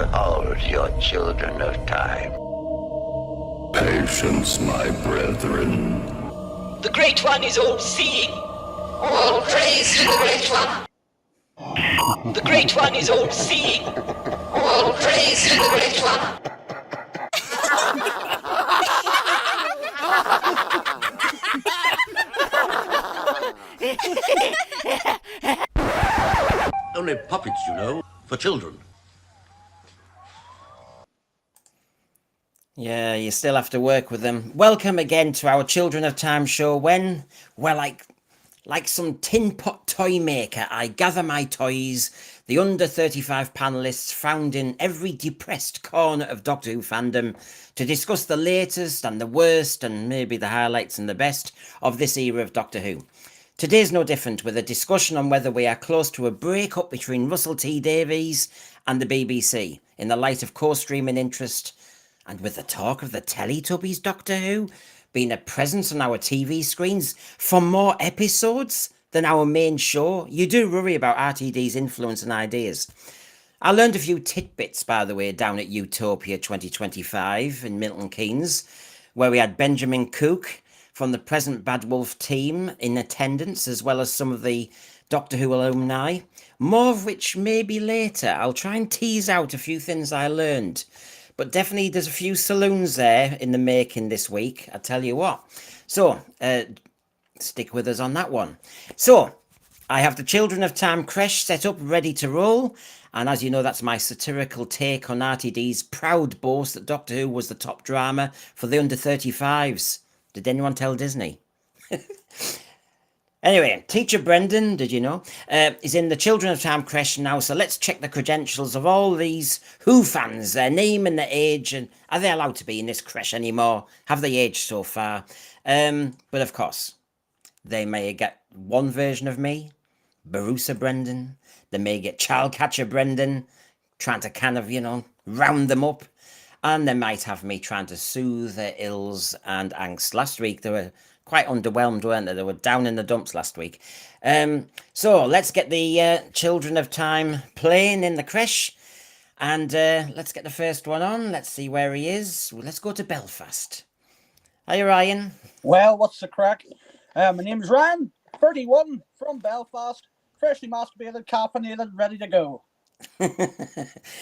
are all your children of time. Patience, my brethren. The Great One is all-seeing. All praise to the Great One. The Great One is all-seeing. All praise to the Great One. Only puppets, you know, for children. Yeah, you still have to work with them. Welcome again to our Children of Time show when, well, like some tin pot toy maker, I gather my toys, the under 35 panelists found in every depressed corner of Doctor Who fandom, to discuss the latest and the worst and maybe the highlights and the best of this era of Doctor Who. Today's no different, with a discussion on whether we are close to a breakup between Russell T Davies and the BBC, in the light of co-streaming interest, and with the talk of the Teletubbies Doctor Who being a presence on our TV screens for more episodes than our main show. You do worry about RTD's influence and ideas. I learned a few tidbits, by the way, down at Utopia 2025 in Milton Keynes, where we had Benjamin Cook from the present Bad Wolf team in attendance, as well as some of the Doctor Who alumni. More of which maybe later. I'll try and tease out a few things I learned. But definitely there's a few saloons there in the making this week, I tell you what. So, stick with us on that one. So, I have the Children of Time creche set up, ready to roll. And as you know, that's my satirical take on RTD's proud boast that Doctor Who was the top drama for the under 35s. Did anyone tell Disney? Anyway, Teacher Brendan, did you know, is in the Children of Time creche now, so let's check the credentials of all these Who fans, their name and their age, and are they allowed to be in this creche anymore? Have they aged so far? But of course, they may get one version of me, Barusa Brendan, they may get Childcatcher Brendan, trying to kind of, round them up, and they might have me trying to soothe their ills and angst. Last week, they were quite underwhelmed, weren't they? They were down in the dumps last week. So let's get the Children of Time playing in the creche. And let's get the first one on. Let's see where he is. Let's go to Belfast. Hi, Ryan. Well, what's the crack? My name's Ryan, 31, from Belfast, freshly masturbated, caffeinated, ready to go.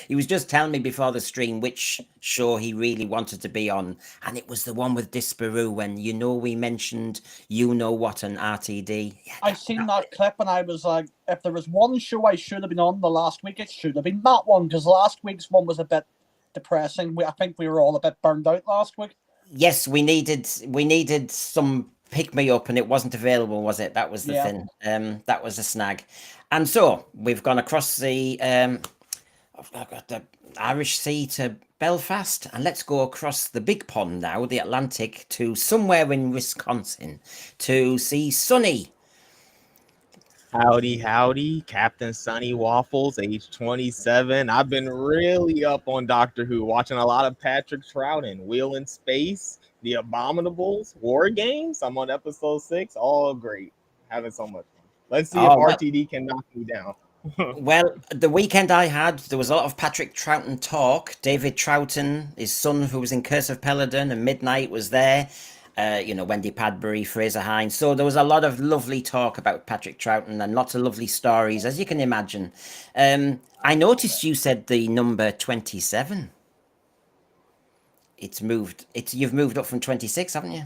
He was just telling me before the stream which show he really wanted to be on, and it was the one with Disparu when we mentioned You Know What and RTD. Yeah, I seen that clip and I was like, if there was one show I should have been on the last week, it should have been that one, because last week's one was a bit depressing. I think we were all a bit burned out last week. Yes, we needed some pick me up, and it wasn't available, was it? That was the thing. That was a snag. And so we've gone across the Irish Sea to Belfast, and let's go across the big pond now, the Atlantic, to somewhere in Wisconsin to see Sonny. Howdy, howdy, Captain Sonny Waffles, age 27. I've been really up on Doctor Who, watching a lot of Patrick Troughton, Wheel in Space, The Abominables, War Games. I'm on episode 6. All great. Having so much fun. Let's see if RTD can knock me down. Well, the weekend I had, there was a lot of Patrick Troughton talk. David Troughton, his son, who was in Curse of Peladon, and Midnight was there. Wendy Padbury, Fraser Hines. So there was a lot of lovely talk about Patrick Troughton and lots of lovely stories, as you can imagine. I noticed you said the number 27. You've moved up from 26, haven't you?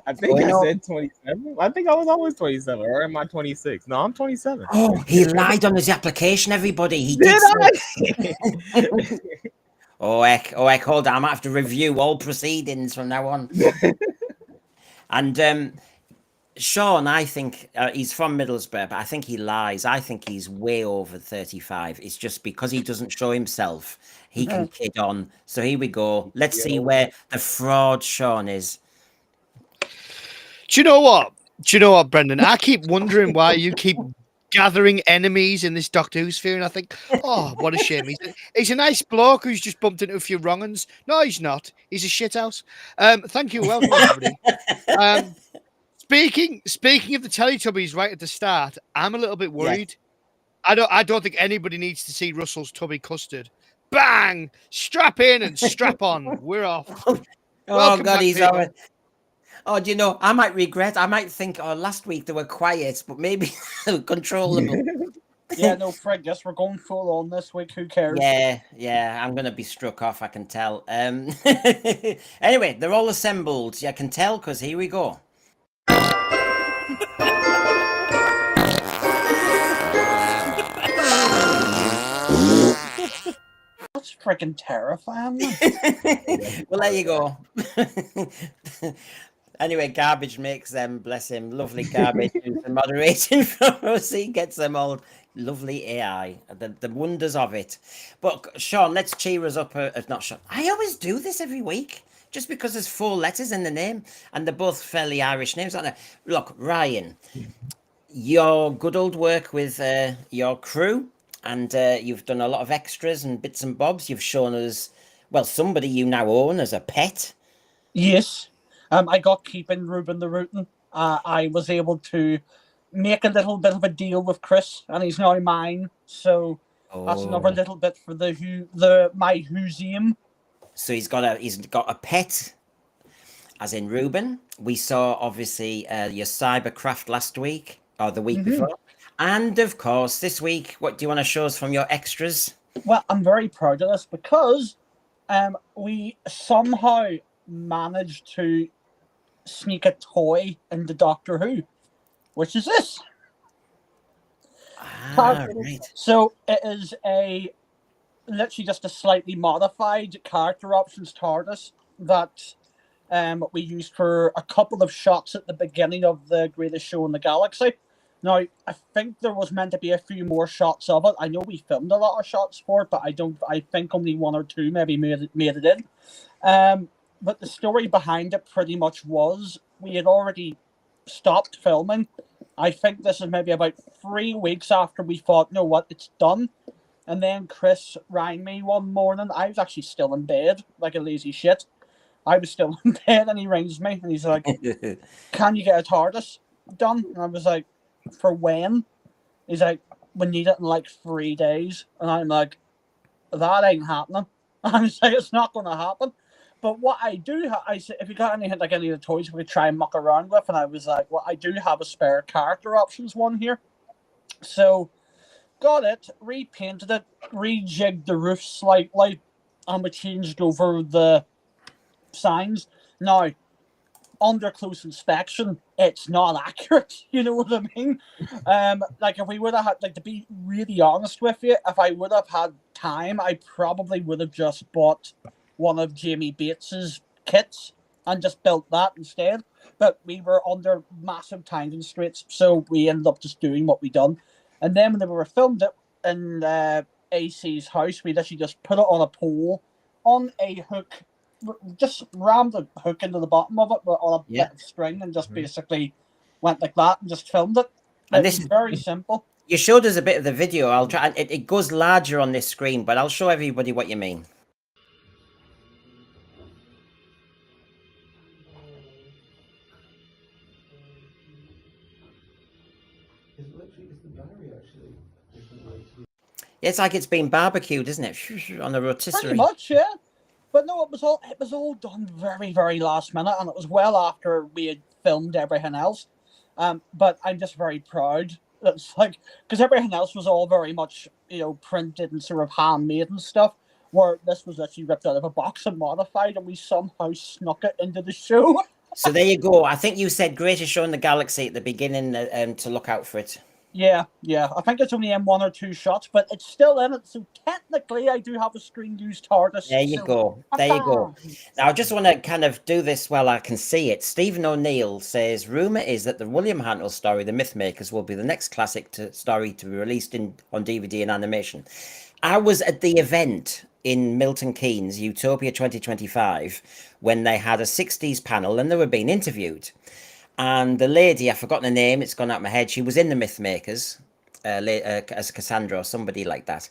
I think I said 27. I think I was always 27, or am I 26? No, I'm 27. Oh, he lied on his application, everybody. He did. Oh, heck, hold on. I might have to review all proceedings from now on. And Sean, I think he's from Middlesbrough, but I think he lies. I think he's way over 35. It's just because he doesn't show himself, he can kid on. So here we go. Let's see where the fraud Sean is. Do you know what, Brendan? I keep wondering why you keep gathering enemies in this Doctor Who sphere, and I think, oh, what a shame. He's a nice bloke who's just bumped into a few wrong-uns. No, he's not. He's a shithouse. Thank you. Welcome, everybody. Speaking of the Teletubbies right at the start, I'm a little bit worried. I don't think anybody needs to see Russell's tubby custard. Bang! Strap in and strap on. We're off. Oh Welcome God, back, he's people. alright. Oh, do you know? I might regret. I might think, oh, last week they were quiet, but maybe controllable. Yeah, no, Fred, yes, we're going full on this week. Who cares? Yeah, I'm gonna be struck off. I can tell. Anyway, they're all assembled. I can tell because here we go. That's freaking terrifying. Well, there you go. Anyway, Garbage makes them, bless him, lovely Garbage who's the moderating for us. He gets them all lovely AI, the wonders of it. But Sean, let's cheer us up. Not Sean. I always do this every week just because there's 4 letters in the name and they're both fairly Irish names, aren't they? Look, Ryan, your good old work with your crew, and you've done a lot of extras and bits and bobs. You've shown us, well, somebody you now own as a pet. Yes. I got keeping Ruben the Rootin'. I was able to make a little bit of a deal with Chris, and he's now mine. So that's another little bit for my museum. So he's got a pet, as in Ruben. We saw obviously your Cybercraft last week or the week before, and of course this week. What do you want to show us from your extras? Well, I'm very proud of this because we somehow managed to sneak a toy into Doctor Who, which is this. Right. So it is literally just a slightly modified character options TARDIS that we used for a couple of shots at the beginning of the greatest show in the galaxy. Now, I think there was meant to be a few more shots of it. I know we filmed a lot of shots for it, but I think only 1 or 2 maybe made it in. But the story behind it pretty much was we had already stopped filming. I think this is maybe about 3 weeks after we thought, you know what, it's done. And then Chris rang me one morning. I was actually still in bed, like a lazy shit. I was still in bed, and he rings me, and he's like, can you get a TARDIS done? And I was like, for when? He's like, we need it in like 3 days. And I'm like, that ain't happening. And I was like, it's not going to happen. But what I do, I said, if you got any of the toys we could try and muck around with, and I was like, well, I do have a spare character options one here. So, got it, repainted it, rejigged the roof slightly, and we changed over the signs. Now, under close inspection, it's not accurate. You know what I mean? Like if we would have had, like, to be really honest with you, if I would have had time, I probably would have just bought one of Jamie Bates's kits and just built that instead. But we were under massive time constraints, so we ended up just doing what we done. And then when we were filmed it in AC's house, we literally just put it on a pole, on a hook, just rammed a hook into the bottom of it on a bit of string, and just basically went like that and just filmed it. And this is very simple. You showed us a bit of the video. I'll try. It goes larger on this screen, but I'll show everybody what you mean. It's like it's been barbecued, isn't it? On a rotisserie. Pretty much, yeah. But no, it was all done very, very last minute, and it was well after we had filmed everything else. But I'm just very proud. It's like, because everything else was all very much, printed and sort of handmade and stuff, where this was actually ripped out of a box and modified, and we somehow snuck it into the show. So there you go. I think you said greatest show in the galaxy at the beginning, to look out for it. Yeah. I think it's only in 1 or 2 shots, but it's still in it. So technically, I do have a screen-used TARDIS. There you go. There you go. Now, I just want to kind of do this while I can see it. Stephen O'Neill says, rumour is that the William Hartnell story, The Mythmakers, will be the next classic story to be released on DVD and animation. I was at the event in Milton Keynes, Utopia 2025, when they had a 60s panel and they were being interviewed. And the lady, I've forgotten her name, it's gone out of my head. She was in The Mythmakers as Cassandra or somebody like that.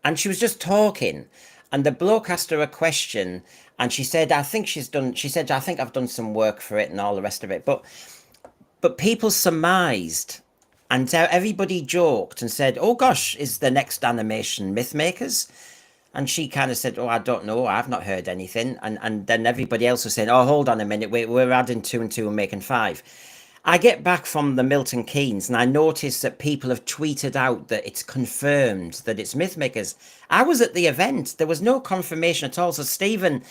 And she was just talking. And the bloke asked her a question. And she said, I think I've done some work for it and all the rest of it. But people surmised And everybody joked and said, "Oh gosh, is the next animation Mythmakers?" And she kind of said, "Oh, I don't know. I've not heard anything." And then everybody else was saying, "Oh, hold on a minute. We're adding two and two and making five." I get back from the Milton Keynes and I notice that people have tweeted out that it's confirmed that it's Mythmakers. I was at the event. There was no confirmation at all. So, Stephen,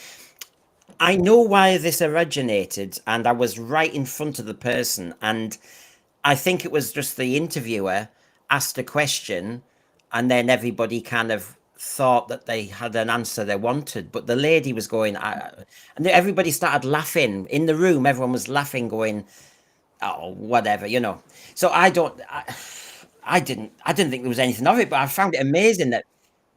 I know why this originated, and I was right in front of the person. And I think it was just the interviewer asked a question, and then everybody kind of thought that they had an answer they wanted. But the lady was going, and everybody started laughing in the room. Everyone was laughing, going, "Oh, whatever," you know. So I didn't think there was anything of it, but I found it amazing that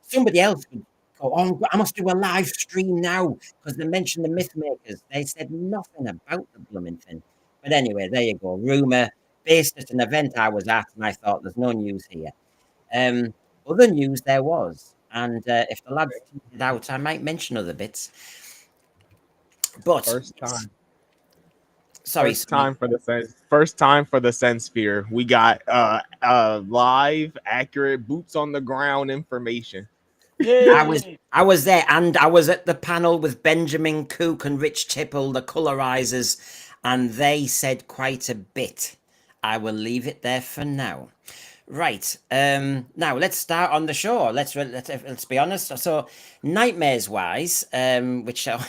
somebody else would go, "Oh, I must do a live stream now because they mentioned the Mythmakers." They said nothing about the blooming thing. But anyway, there you go. Rumor based at an event I was at, and I thought there's no news here. Other news there was, and if the lads tweet it out, I might mention other bits. But First time. Sorry, First time for the Sense Sphere. We got live, accurate, boots on the ground information. I was there, and I was at the panel with Benjamin Cook and Rich Tipple, the colorizers, and they said quite a bit. I will leave it there for now. Right. Now let's start on the show. Let's be honest. So, nightmares wise, which so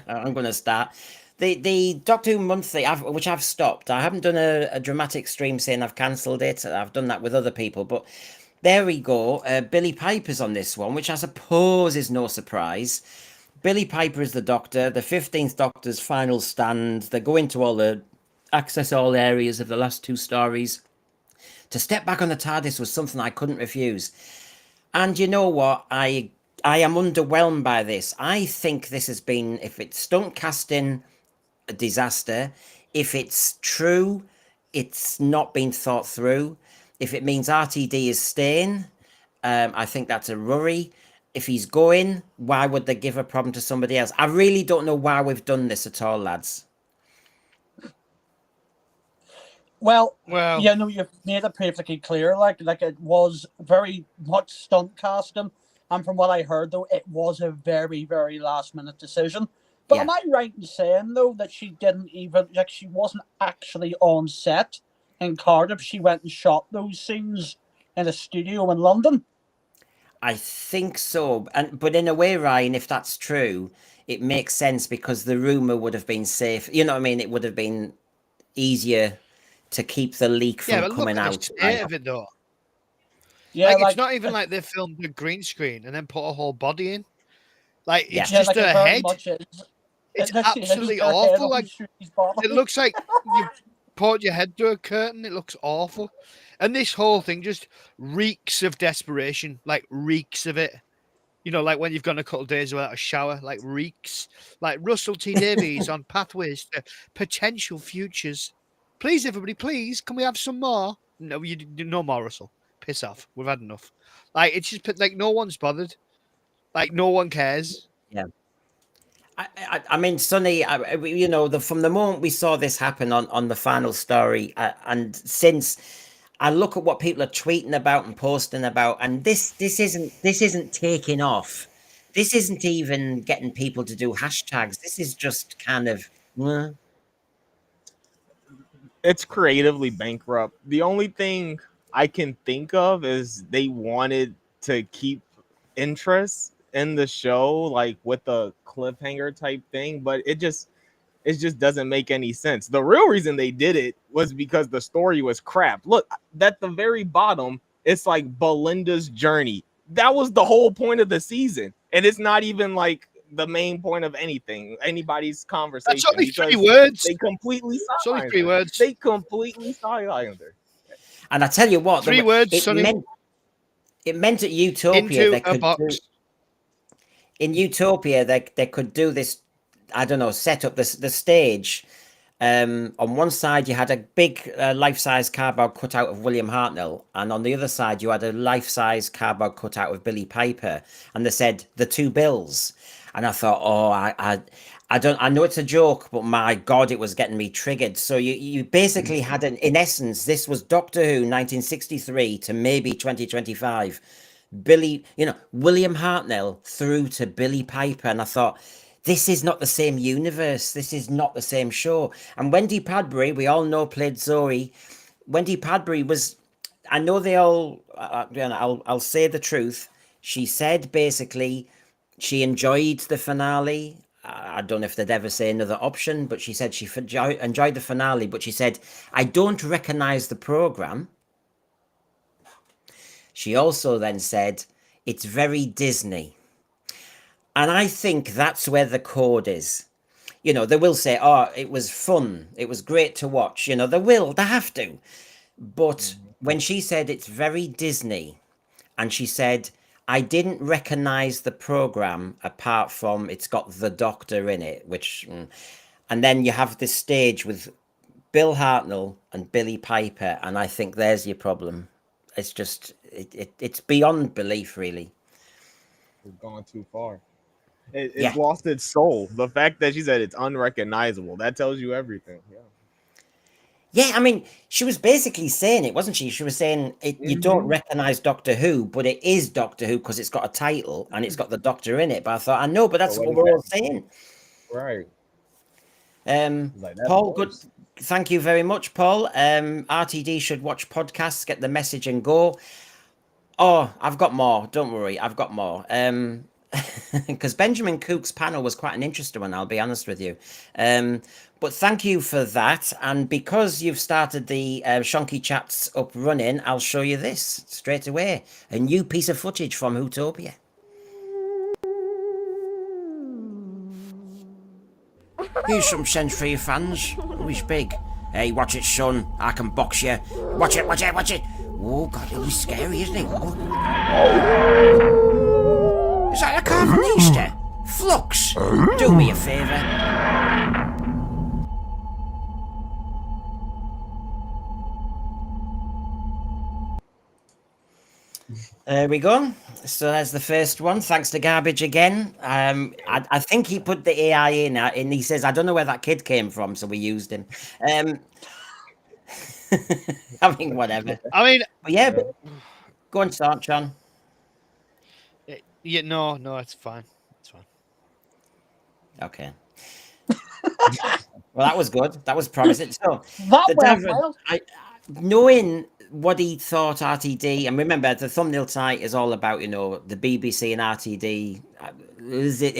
I'm going to start. The Doctor Who Monthly, which I've stopped. I haven't done a dramatic stream saying I've cancelled it. I've done that with other people, but there we go. Billy Piper's on this one, which I suppose is no surprise. Billy Piper is the Doctor. The 15th Doctor's final stand. They go into access all areas of the last two stories. To step back on the TARDIS was something I couldn't refuse. And you know what? I am underwhelmed by this. I think this has been, if it's stunt casting, a disaster. If it's true, it's not been thought through. If it means RTD is staying, I think that's a worry. If he's going, why would they give a problem to somebody else? I really don't know why we've done this at all, lads. Well, yeah, no, you've made it perfectly clear. Like it was very much stunt casting, and from what I heard, though, it was a very, very last minute decision. But am I right in saying though that she didn't even she wasn't actually on set in Cardiff? She went and shot those scenes in a studio in London. I think so, but in a way, Ryan, if that's true, it makes sense because the rumor would have been safe. You know what I mean? It would have been easier to keep the leak from coming out. The state of it though. Yeah, like it's not even like they filmed a green screen and then put a whole body in. Like it's just like a head. It's absolutely awful. Like it looks like you put your head to a curtain. It looks awful. And this whole thing just reeks of desperation. Like reeks of it. You know, like when you've gone a couple of days without a shower, like reeks. Like Russell T Davies on Pathways to Potential Futures. Please, everybody, please, can we have some more? No, you no more, Russell. Piss off. We've had enough. Like it's just like no one's bothered. Like no one cares. Yeah. I mean, Sonny, you know, from the moment we saw this happen on the final story, and since I look at what people are tweeting about and posting about, and this isn't taking off. This isn't even getting people to do hashtags. This is just kind of. It's creatively bankrupt. The only thing I can think of is they wanted to keep interest in the show, like with a cliffhanger type thing, but it just doesn't make any sense. The real reason they did it was because the story was crap. Look, at the very bottom, it's like Belinda's journey. That was the whole point of the season, and it's not even like the main point of anybody's conversation. That's only 3 words. They completely it's only 3 words. They completely sidelined her. And I tell you what, 3 words. It meant at Utopia they could in Utopia they could do this. I don't know, set up the stage. On one side you had a big life-size cardboard cutout of William Hartnell, and on the other side you had a life-size cardboard cutout of Billy Piper, and they said the two Bills. And I thought, oh, I know it's a joke, but my God, it was getting me triggered. So you basically had in essence, this was Doctor Who 1963 to maybe 2025. William Hartnell through to Billy Piper. And I thought, this is not the same universe. This is not the same show. And Wendy Padbury, we all know, played Zoe. Wendy Padbury was, I know they all, I'll say the truth. She said basically she enjoyed the finale. I don't know if they'd ever say another option, but she said she enjoyed the finale, but she said, I don't recognize the program. She also then said, it's very Disney. And I think that's where the code is. They will say, oh, it was fun. It was great to watch. They have to. But when she said it's very Disney, and she said, I didn't recognize the program apart from it's got the Doctor in it, and then you have this stage with Bill Hartnell and Billy Piper, and I think there's your problem. It's just, it's beyond belief, really. It's gone too far. It's lost its soul. The fact that she said it's unrecognizable, that tells you everything. Yeah, I mean, she was basically saying it, wasn't she? She was saying you don't recognize Doctor Who, but it is Doctor Who because it's got a title and it's got the Doctor in it. But I thought, I know, but that's what we're all saying. Right. Paul, good. Thank you very much, Paul. RTD should watch podcasts, get the message and go. Oh, I've got more. Don't worry, I've got more. Because Benjamin Cook's panel was quite an interesting one, I'll be honest with you. But thank you for that. And because you've started the Shonky Chats up running, I'll show you this straight away. A new piece of footage from Hootopia. Here's some sense for your fans. Oh, he's big. Hey, watch it, son. I can box you. Watch it, watch it, watch it. Oh, God, he's scary, isn't he? Oh. Is that a Carvanista? Flux, do me a favour. There we go. So there's the first one. Thanks to Garbage again. I think he put the AI in, and he says, I don't know where that kid came from, so we used him. I mean, whatever. But go on, start, John. Yeah, no, it's fine. It's fine. Okay. Well, that was good. That was promising. So, knowing what he thought RTD, and remember, the thumbnail tonight is all about, the BBC and RTD.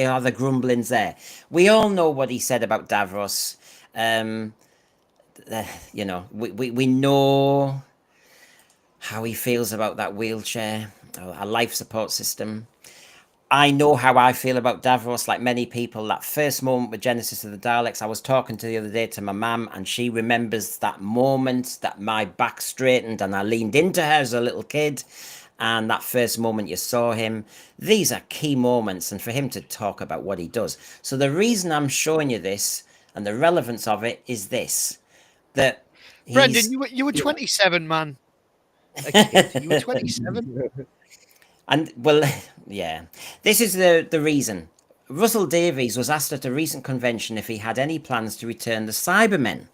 Are the grumblings there? We all know what he said about Davros. We know how he feels about that wheelchair, a life support system. I know how I feel about Davros, like many people. That first moment with Genesis of the Daleks, I was talking to the other day to my mum, and she remembers that moment that my back straightened and I leaned into her as a little kid. And that first moment you saw him, these are key moments, and for him to talk about what he does. So the reason I'm showing you this and the relevance of it is this, that Brendan, you were 27, man. A kid. You were 27. And well, yeah, this is the reason. Russell Davies was asked at a recent convention if he had any plans to return the Cybermen.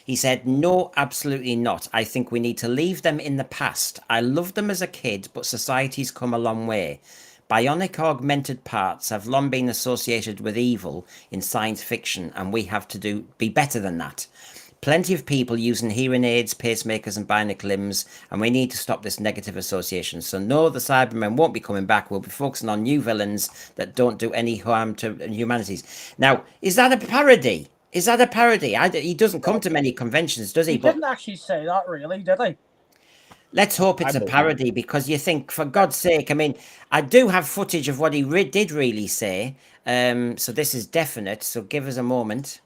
He said, no, absolutely not. I think we need to leave them in the past. I loved them as a kid, but society's come a long way. Bionic augmented parts have long been associated with evil in science fiction, and we have to be better than that. Plenty of people using hearing aids, pacemakers and bionic limbs, and we need to stop this negative association. So no, the Cybermen won't be coming back. We'll be focusing on new villains that don't do any harm to humanities. Now, is that a parody? Is that a parody? He doesn't come to many conventions, does he? He didn't actually say that, really, did he? Let's hope it's a parody, because you think, for God's sake, I mean, I do have footage of what he did really say. So this is definite. So give us a moment.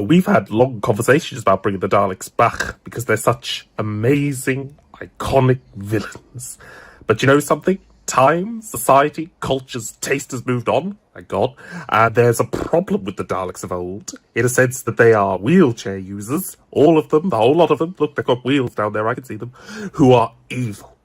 We've had long conversations about bringing the Daleks back because they're such amazing, iconic villains. But you know something? time, society, cultures, taste has moved on, thank God, and there's a problem with the Daleks of old, in a sense that they are wheelchair users, all of them, the whole lot of them, look, they've got wheels down there, I can see them, who are evil.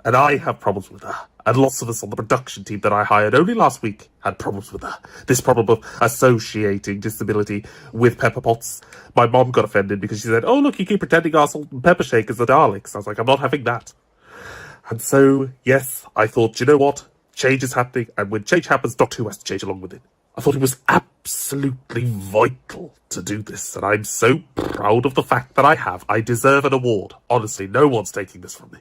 And I have problems with her. And lots of us on the production team that I hired only last week had problems with her. This problem of associating disability with Pepper Potts. My mom got offended because she said, oh, look, you keep pretending our salt and pepper shakers are Daleks. I was like, I'm not having that. And so, yes, I thought, you know what? Change is happening. And when change happens, Doctor Who has to change along with it. I thought it was absolutely vital to do this. And I'm so proud of the fact that I have. I deserve an award. Honestly, no one's taking this from me.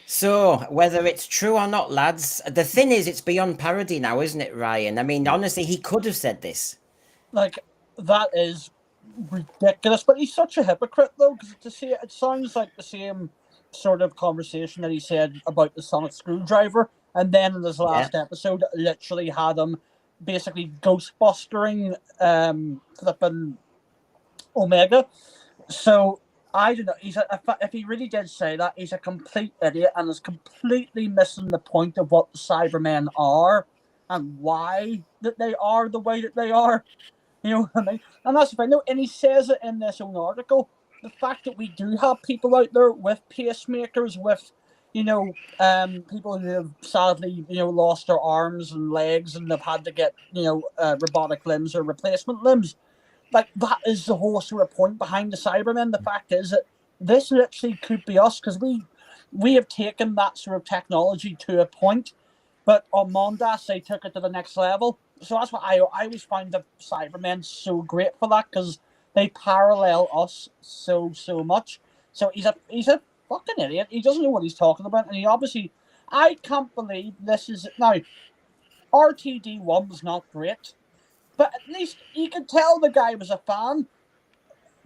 So, whether it's true or not, lads, the thing is, it's beyond parody now, isn't it, Ryan? I mean, honestly, he could have said this. Like, that is ridiculous. But he's such a hypocrite, though, because to see it sounds like the same sort of conversation that he said about the sonic screwdriver, and then in his last episode, literally had him basically ghostbustering flipping Omega. So I don't know. If he really did say that, he's a complete idiot and is completely missing the point of what the Cybermen are and why that they are the way that they are. You know what I mean? And that's the thing. And he says it in this own article. The fact that we do have people out there with pacemakers, with people who have sadly, lost their arms and legs and have had to get, robotic limbs or replacement limbs. Like, that is the whole sort of point behind the Cybermen. The fact is that this literally could be us, because we have taken that sort of technology to a point, but on Mondas, they took it to the next level. So that's why I always find the Cybermen so great for that, because they parallel us so much. So he's a fucking idiot. He doesn't know what he's talking about, and he obviously, I can't believe this is now. RTD1 was not great, but at least you could tell the guy was a fan.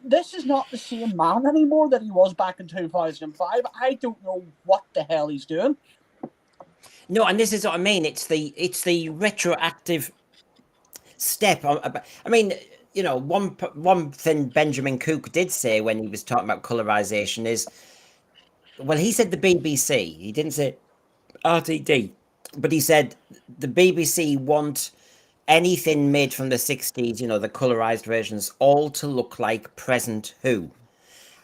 This is not the same man anymore that he was back in 2005. I don't know what the hell he's doing. No, and this is what I mean. It's the retroactive step. I mean, one thing Benjamin Cook did say when he was talking about colorization is, well, he said the BBC. He didn't say RTD, but he said the BBC want anything made from the 60s, the colorized versions, all to look like present Who.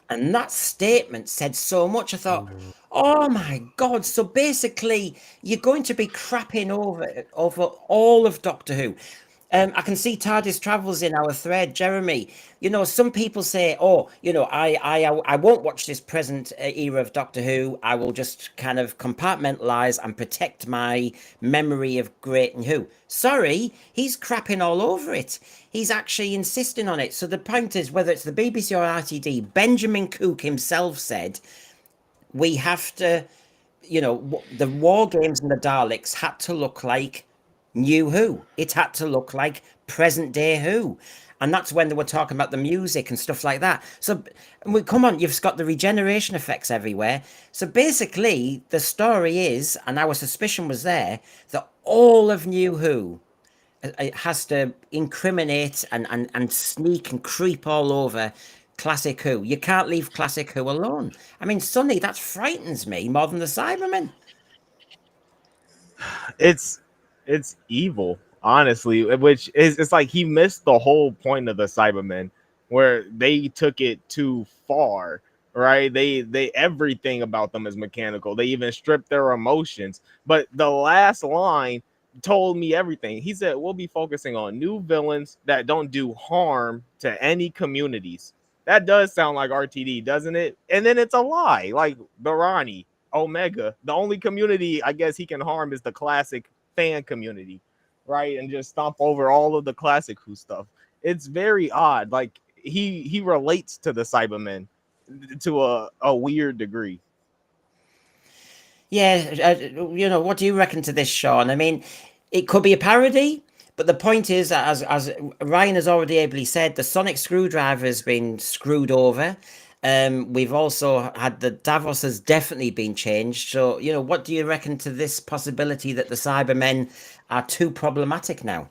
And that statement said so much. I thought, oh my God. So basically, you're going to be crapping over all of Doctor Who. I can see TARDIS Travels in our thread, Jeremy. Some people say, I won't watch this present era of Doctor Who. I will just kind of compartmentalize and protect my memory of Great and Who. Sorry, he's crapping all over it. He's actually insisting on it. So the point is, whether it's the BBC or RTD, Benjamin Cook himself said, we have to, the War Games and the Daleks had to look like New Who. It had to look like present day Who. And that's when they were talking about the music and stuff like that. So, come on, you've got the regeneration effects everywhere. So basically, the story is, and our suspicion was there, that all of New Who it has to incriminate and sneak and creep all over Classic Who. You can't leave Classic Who alone. I mean, Sonny, that frightens me more than the Cybermen. It's evil, honestly, which is, it's like he missed the whole point of the Cybermen, where they took it too far, right? They everything about them is mechanical. They even stripped their emotions. But the last line told me everything. He said, we'll be focusing on new villains that don't do harm to any communities. That does sound like RTD, doesn't it? And then it's a lie, like Barani, Omega. The only community I guess he can harm is the classic fan community, right? And just stomp over all of the Classic Who stuff. It's very odd. Like he relates to the Cybermen to a weird degree. Yeah, what do you reckon to this, Sean? I mean, it could be a parody, but the point is, as Ryan has already ably said, the sonic screwdriver has been screwed over. We've also had the Davos has definitely been changed. So, what do you reckon to this possibility that the Cybermen are too problematic now?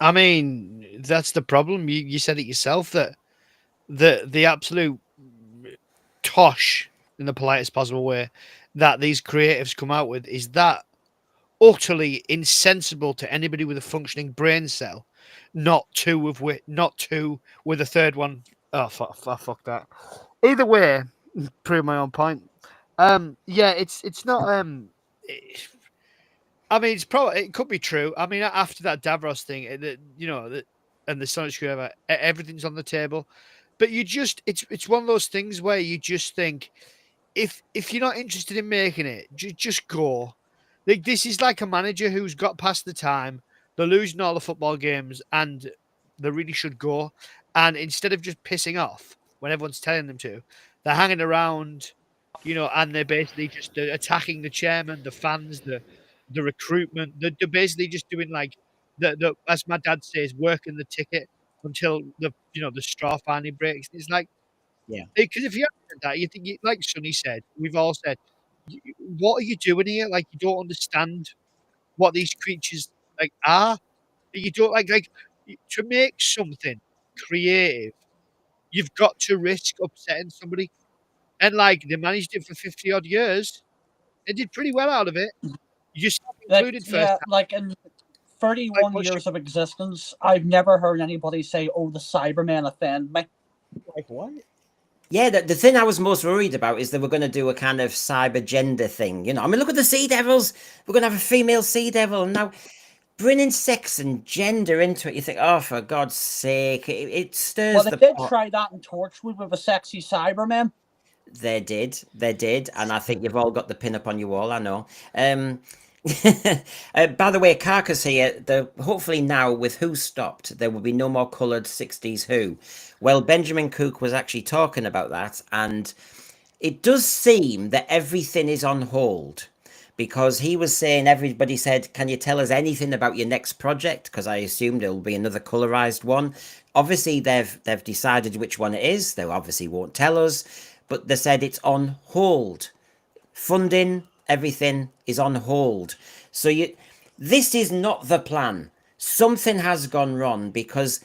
I mean, that's the problem. You said it yourself that the absolute tosh, in the politest possible way, that these creatives come out with is that utterly insensible to anybody with a functioning brain cell. Not two with a third one. Oh, fuck that. Either way, prove my own point. Yeah, it's not. I mean, it could be true. I mean, after that Davros thing, and the Sonic Screwdriver, everything's on the table. But it's one of those things where you just think, if you're not interested in making it, just go. Like, this is like a manager who's got past the time, they're losing all the football games, and they really should go. And instead of just pissing off when everyone's telling them to, they're hanging around, and they're basically just attacking the chairman, the fans, the recruitment. They're basically just doing like the as my dad says, working the ticket until the straw finally breaks. It's like, Yeah. because if you haven't done that, you think, like Sonny said, we've all said, what are you doing here? Like, you don't understand what these creatures like are. You don't like to make something creative. You've got to risk upsetting somebody, and like they managed it for 50 odd years. They did pretty well out of it. Yourself included, first time. Like in 31 years of existence, I've never heard anybody say, "Oh, the Cybermen offend me." Like what? Yeah, the thing I was most worried about is they were going to do a kind of cyber gender thing. I mean, look at the Sea Devils. We're going to have a female Sea Devil. And now bringing sex and gender into it, you think, oh, for God's sake, it stirs Well, they the did pot. try that in Torchwood with a sexy Cyberman. They did, and I think you've all got the pin up on your wall. I know. By the way, Carcass here. Hopefully now with Who stopped, there will be no more coloured 60s Who. Well, Benjamin Cook was actually talking about that, and it does seem that everything is on hold. Because he was saying, everybody said, can you tell us anything about your next project? Because I assumed there will be another colorized one. Obviously, they've decided which one it is. They obviously won't tell us, but they said it's on hold. Funding, everything is on hold. So this is not the plan. Something has gone wrong, because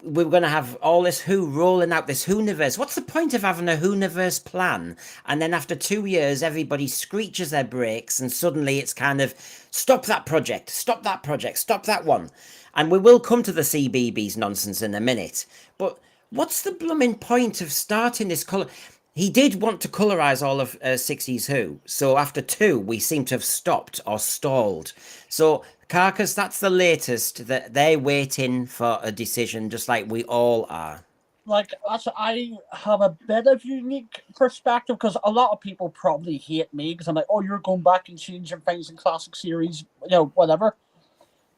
we're going to have all this Who rolling out this Whoniverse. What's the point of having a Whoniverse plan? And then after 2 years, everybody screeches their brakes, and suddenly it's kind of, stop that project, stop that one. And we will come to the CBBS nonsense in a minute. But what's the blooming point of starting this colour? He did want to colorise all of 60s Who. So after 2, we seem to have stopped or stalled. So Carcass, that's the latest, that they're waiting for a decision, just like we all are. Like, I have a bit of unique perspective, because a lot of people probably hate me because I'm like, oh, you're going back and changing things in classic series, whatever.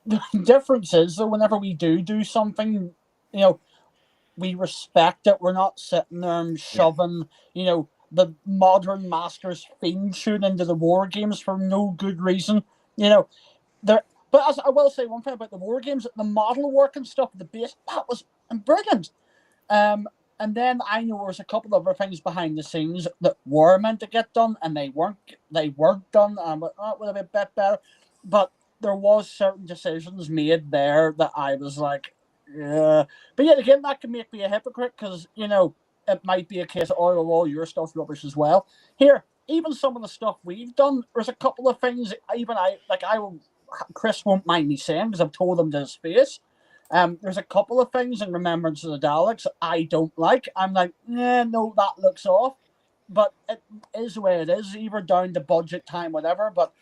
The difference is that whenever we do something, we respect it. We're not sitting there and shoving, the modern masters theme tune into the war games for no good reason. But as I will say one thing about the war games, the model work and stuff, the base, that was brilliant. And then I know there was a couple of other things behind the scenes that were meant to get done, and they weren't done, and that would have been a bit better. But there was certain decisions made there that I was like, yeah. But yet again, that can make me a hypocrite, because, it might be a case of, oh, well, your stuff's rubbish as well. Here, even some of the stuff we've done, there's a couple of things, Chris won't mind me saying, because I've told him to his face. There's a couple of things in Remembrance of the Daleks I don't like. I'm like, no, that looks off. But it is the way it is, either down to budget, time, whatever. But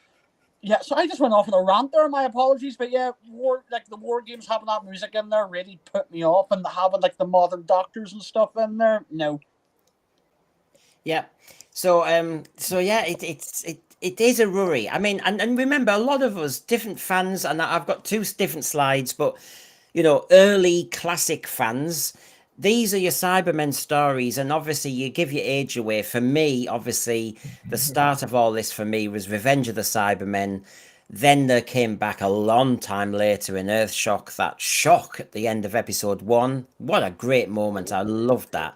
yeah, so I just went off on a rant there. My apologies, but yeah, the war games having that music in there really put me off, and having like the modern doctors and stuff in there, no. Yeah. So yeah, it is a worry. I mean, and remember, a lot of us, different fans, and I've got 2 different slides, but early classic fans, these are your Cybermen stories, and obviously you give your age away. For me, obviously, the start of all this for me was Revenge of the Cybermen. Then there came back a long time later in Earthshock, that shock at the end of episode 1. What a great moment. I loved that.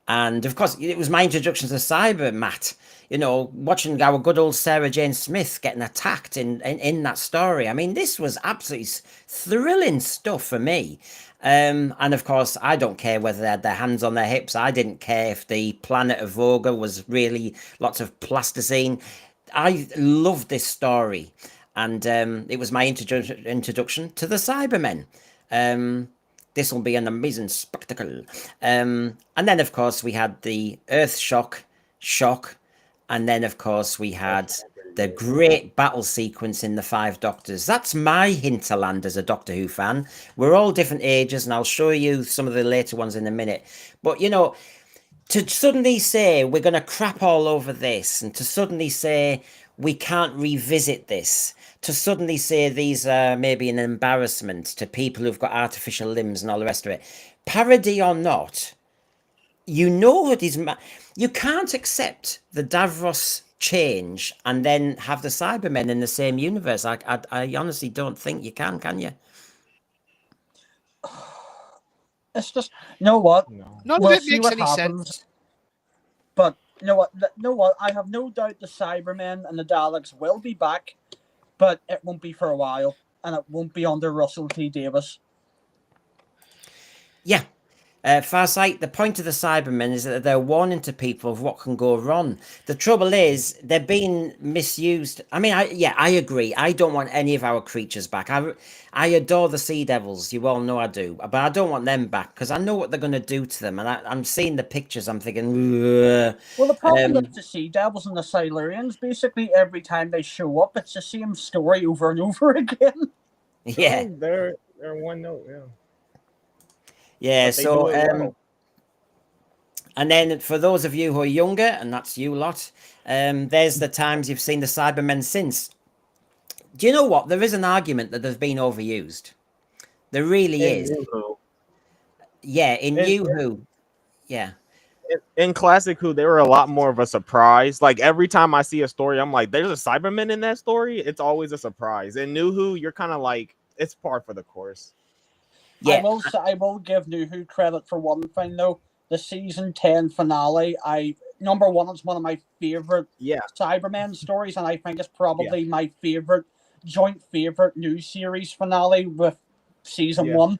And of course, it was my introduction to Cyber, Matt. You know, watching our good old Sarah Jane Smith getting attacked in that story. I mean, this was absolutely thrilling stuff for me. And of course, I don't care whether they had their hands on their hips. I didn't care if the planet of Voga was really lots of plasticine. I loved this story. And it was my introduction to the Cybermen. This will be an amazing spectacle. And then, of course, we had the Earth shock, and then, of course, we had the great battle sequence in the Five Doctors. That's my hinterland as a Doctor Who fan. We're all different ages, and I'll show you some of the later ones in a minute. But, you know, to suddenly say we're going to crap all over this, and to suddenly say we can't revisit this, to suddenly say these are maybe an embarrassment to people who've got artificial limbs and all the rest of it, parody or not, you know it is. You can't accept the Davros change and then have the Cybermen in the same universe. I honestly don't think you can you? It's just, you know what? None We'll of it see makes what any happens. sense. But you know what? I have no doubt the Cybermen and the Daleks will be back, but it won't be for a while, and it won't be under Russell T Davies. Yeah. Farsight, the point of the Cybermen is that they're warning to people of what can go wrong. The trouble is, they're being misused. I mean, I agree. I don't want any of our creatures back. I adore the Sea Devils. You all know I do. But I don't want them back because I know what they're going to do to them. And I'm seeing the pictures. I'm thinking, ugh. Well, the problem with the Sea Devils and the Silurians, basically every time they show up, it's the same story over and over again. Yeah. They're one note, yeah. Yeah, so well. and then for those of you who are younger, and that's you lot, there's the times you've seen the Cybermen since. Do you know what? There is an argument that they've been overused. There really is. Yeah, in New Who. Yeah. In Classic Who, they were a lot more of a surprise. Like every time I see a story, I'm like, there's a Cyberman in that story. It's always a surprise. In New Who, you're kind of like, it's par for the course. Yeah. I will give New Who credit for one thing though. The season 10 finale, number one, it's one of my favorite Cybermen stories, and I think it's probably my joint favorite new series finale with season 1.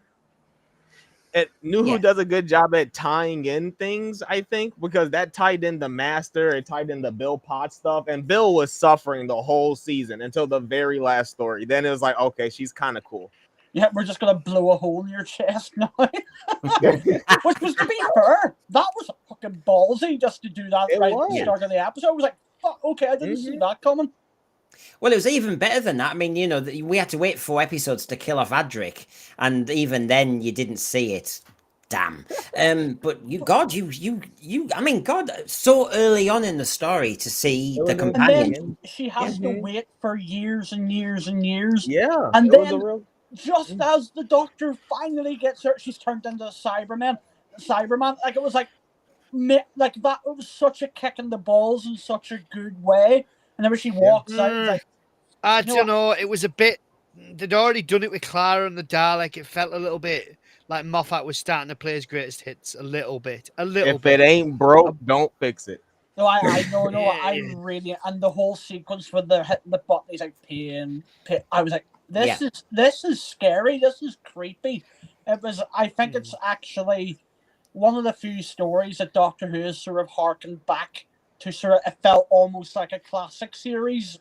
New Who does a good job at tying in things, I think, because that tied in the Master, it tied in the Bill Potts stuff, and Bill was suffering the whole season until the very last story. Then it was like, okay, she's kind of cool. Yeah, we're just gonna blow a hole in your chest now. Which was, to be fair, that was fucking ballsy just to do that at the start of the episode. I was like, fuck, okay, I didn't see that coming. Well, it was even better than that. I mean, you know, we had to wait 4 episodes to kill off Adric, and even then you didn't see it. Damn. But I mean, God, so early on in the story to see the companion. And then she has to wait for years and years and years. Yeah. And then just as the Doctor finally gets her, she's turned into a Cyberman. Like, it was like that. It was such a kick in the balls in such a good way. And then when she walks out, it's like, I don't know. It was a bit. They'd already done it with Clara and the Dalek. It felt a little bit like Moffat was starting to play his greatest hits a little bit. If it ain't broke, don't fix it. No, I know. I really, and the whole sequence with the hitting the button, he's like pain. I was like, this is scary. This is creepy. It was. I think it's actually one of the few stories that Doctor Who has sort of harkened back to. Sort of, it felt almost like a classic series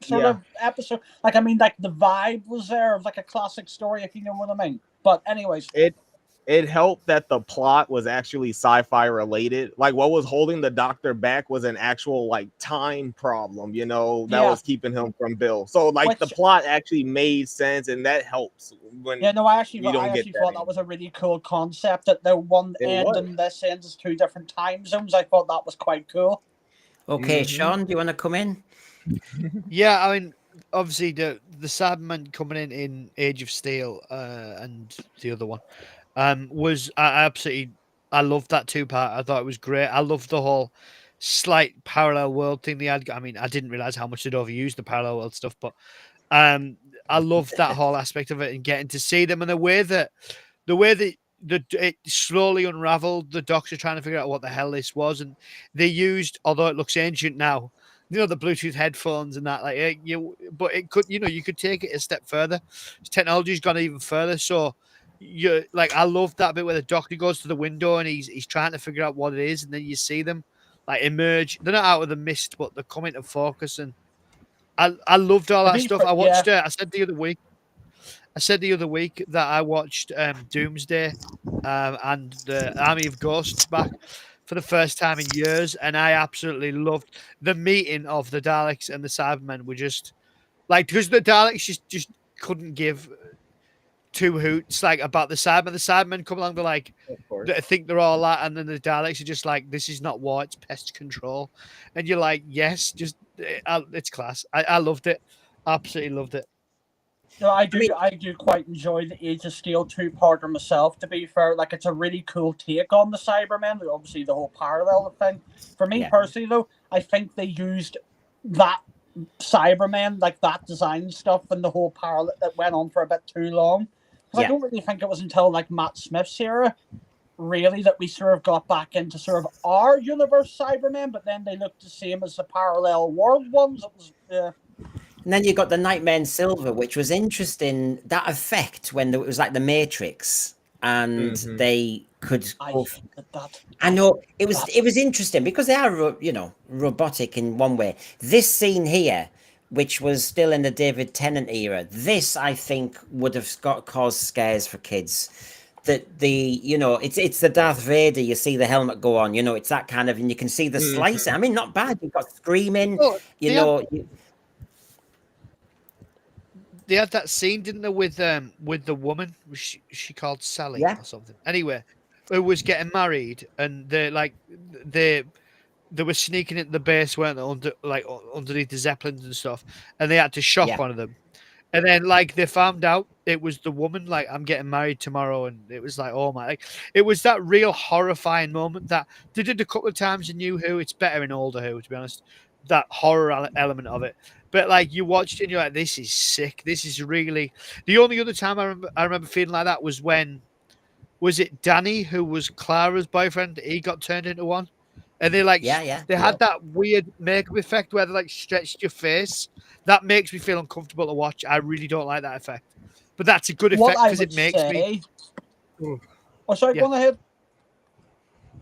sort of episode. Like, I mean, like the vibe was there of like a classic story, if you know what I mean. But anyways, it helped that the plot was actually sci-fi related. Like, what was holding the Doctor back was an actual like time problem, you know, that was keeping him from Bill. So like the plot actually made sense, and that helps when I actually thought that was a really cool concept, that the one end and this end is 2 different time zones. I thought that was quite cool. Okay, Sean, do you want to come in? Yeah, I mean, obviously the Cybermen coming in Age of Steel and the other one was I loved that 2-part. I thought it was great. I loved the whole slight parallel world thing they had. I mean, I didn't realize how much they'd overused the parallel world stuff, but I loved that whole aspect of it and getting to see them, and the way that it slowly unraveled. The Doctor trying to figure out what the hell this was, and they used, although it looks ancient now, the Bluetooth headphones and that, like but it could, you could take it a step further. Technology's gone even further. So you like, I love that bit where the Doctor goes to the window and he's trying to figure out what it is, and then you see them like emerge. They're not out of the mist, but they're coming to focus, and I loved all that stuff. I watched. I said the other week that I watched Doomsday and the Army of Ghosts back for the first time in years, and I absolutely loved the meeting of the Daleks and the Cybermen. Were just like, because the Daleks just couldn't give two hoots like about the Cybermen. The Cybermen come along, they're like, I think they're all that, and then the Daleks are just like, this is not war, it's pest control, and you're like, yes, just it's class. I loved it, absolutely loved it. No, I do quite enjoy the Age of Steel two-parter myself, to be fair. Like, it's a really cool take on the Cybermen, obviously the whole parallel thing. For me personally, though, I think they used that Cybermen, like that design stuff, and the whole parallel that went on for a bit too long. Because I don't really think it was until, like, Matt Smith's era, really, that we sort of got back into sort of our universe Cybermen, but then they looked the same as the parallel world ones. It was, And then you got the Nightmare in Silver, which was interesting. That effect when it was like the Matrix, and they could. I know it was interesting because they are, robotic in one way. This scene here, which was still in the David Tennant era, this I think would have caused scares for kids. That it's the Darth Vader. You see the helmet go on. It's that kind of, and you can see the slicing. I mean, not bad. You've got screaming. They had that scene, didn't they, with the woman? Was she called Sally or something? Anyway, who was getting married, and they were sneaking into the base, weren't they, underneath the Zeppelins and stuff, and they had to shock one of them. And then, like, they found out it was the woman, like, I'm getting married tomorrow, and it was like, oh my, like, it was that real horrifying moment that they did a couple of times in New Who. It's better in older Who, to be honest, that horror element of it. But like, you watched it and you're like, this is sick. This is really the only other time I remember feeling like that was when, was it Danny, who was Clara's boyfriend? He got turned into one, and they had that weird makeup effect where they like stretched your face. That makes me feel uncomfortable to watch. I really don't like that effect, but that's a good effect because it makes me. Oh, sorry, go on ahead.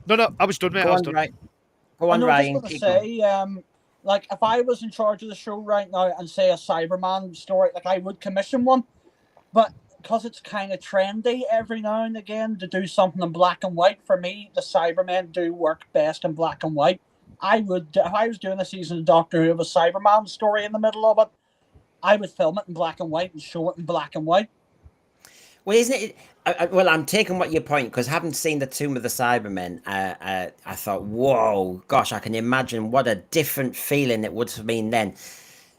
No, I was done, mate. Go on, Ryan. Go on, Ryan. Like, if I was in charge of the show right now and say a Cyberman story, like, I would commission one. But because it's kind of trendy every now and again to do something in black and white, for me, the Cybermen do work best in black and white. If I was doing a season of Doctor Who of a Cyberman story in the middle of it, I would film it in black and white and show it in black and white. Well, isn't it? Well, I'm taking what your point, because having seen the Tomb of the Cybermen, I thought, whoa, gosh, I can imagine what a different feeling it would have been then.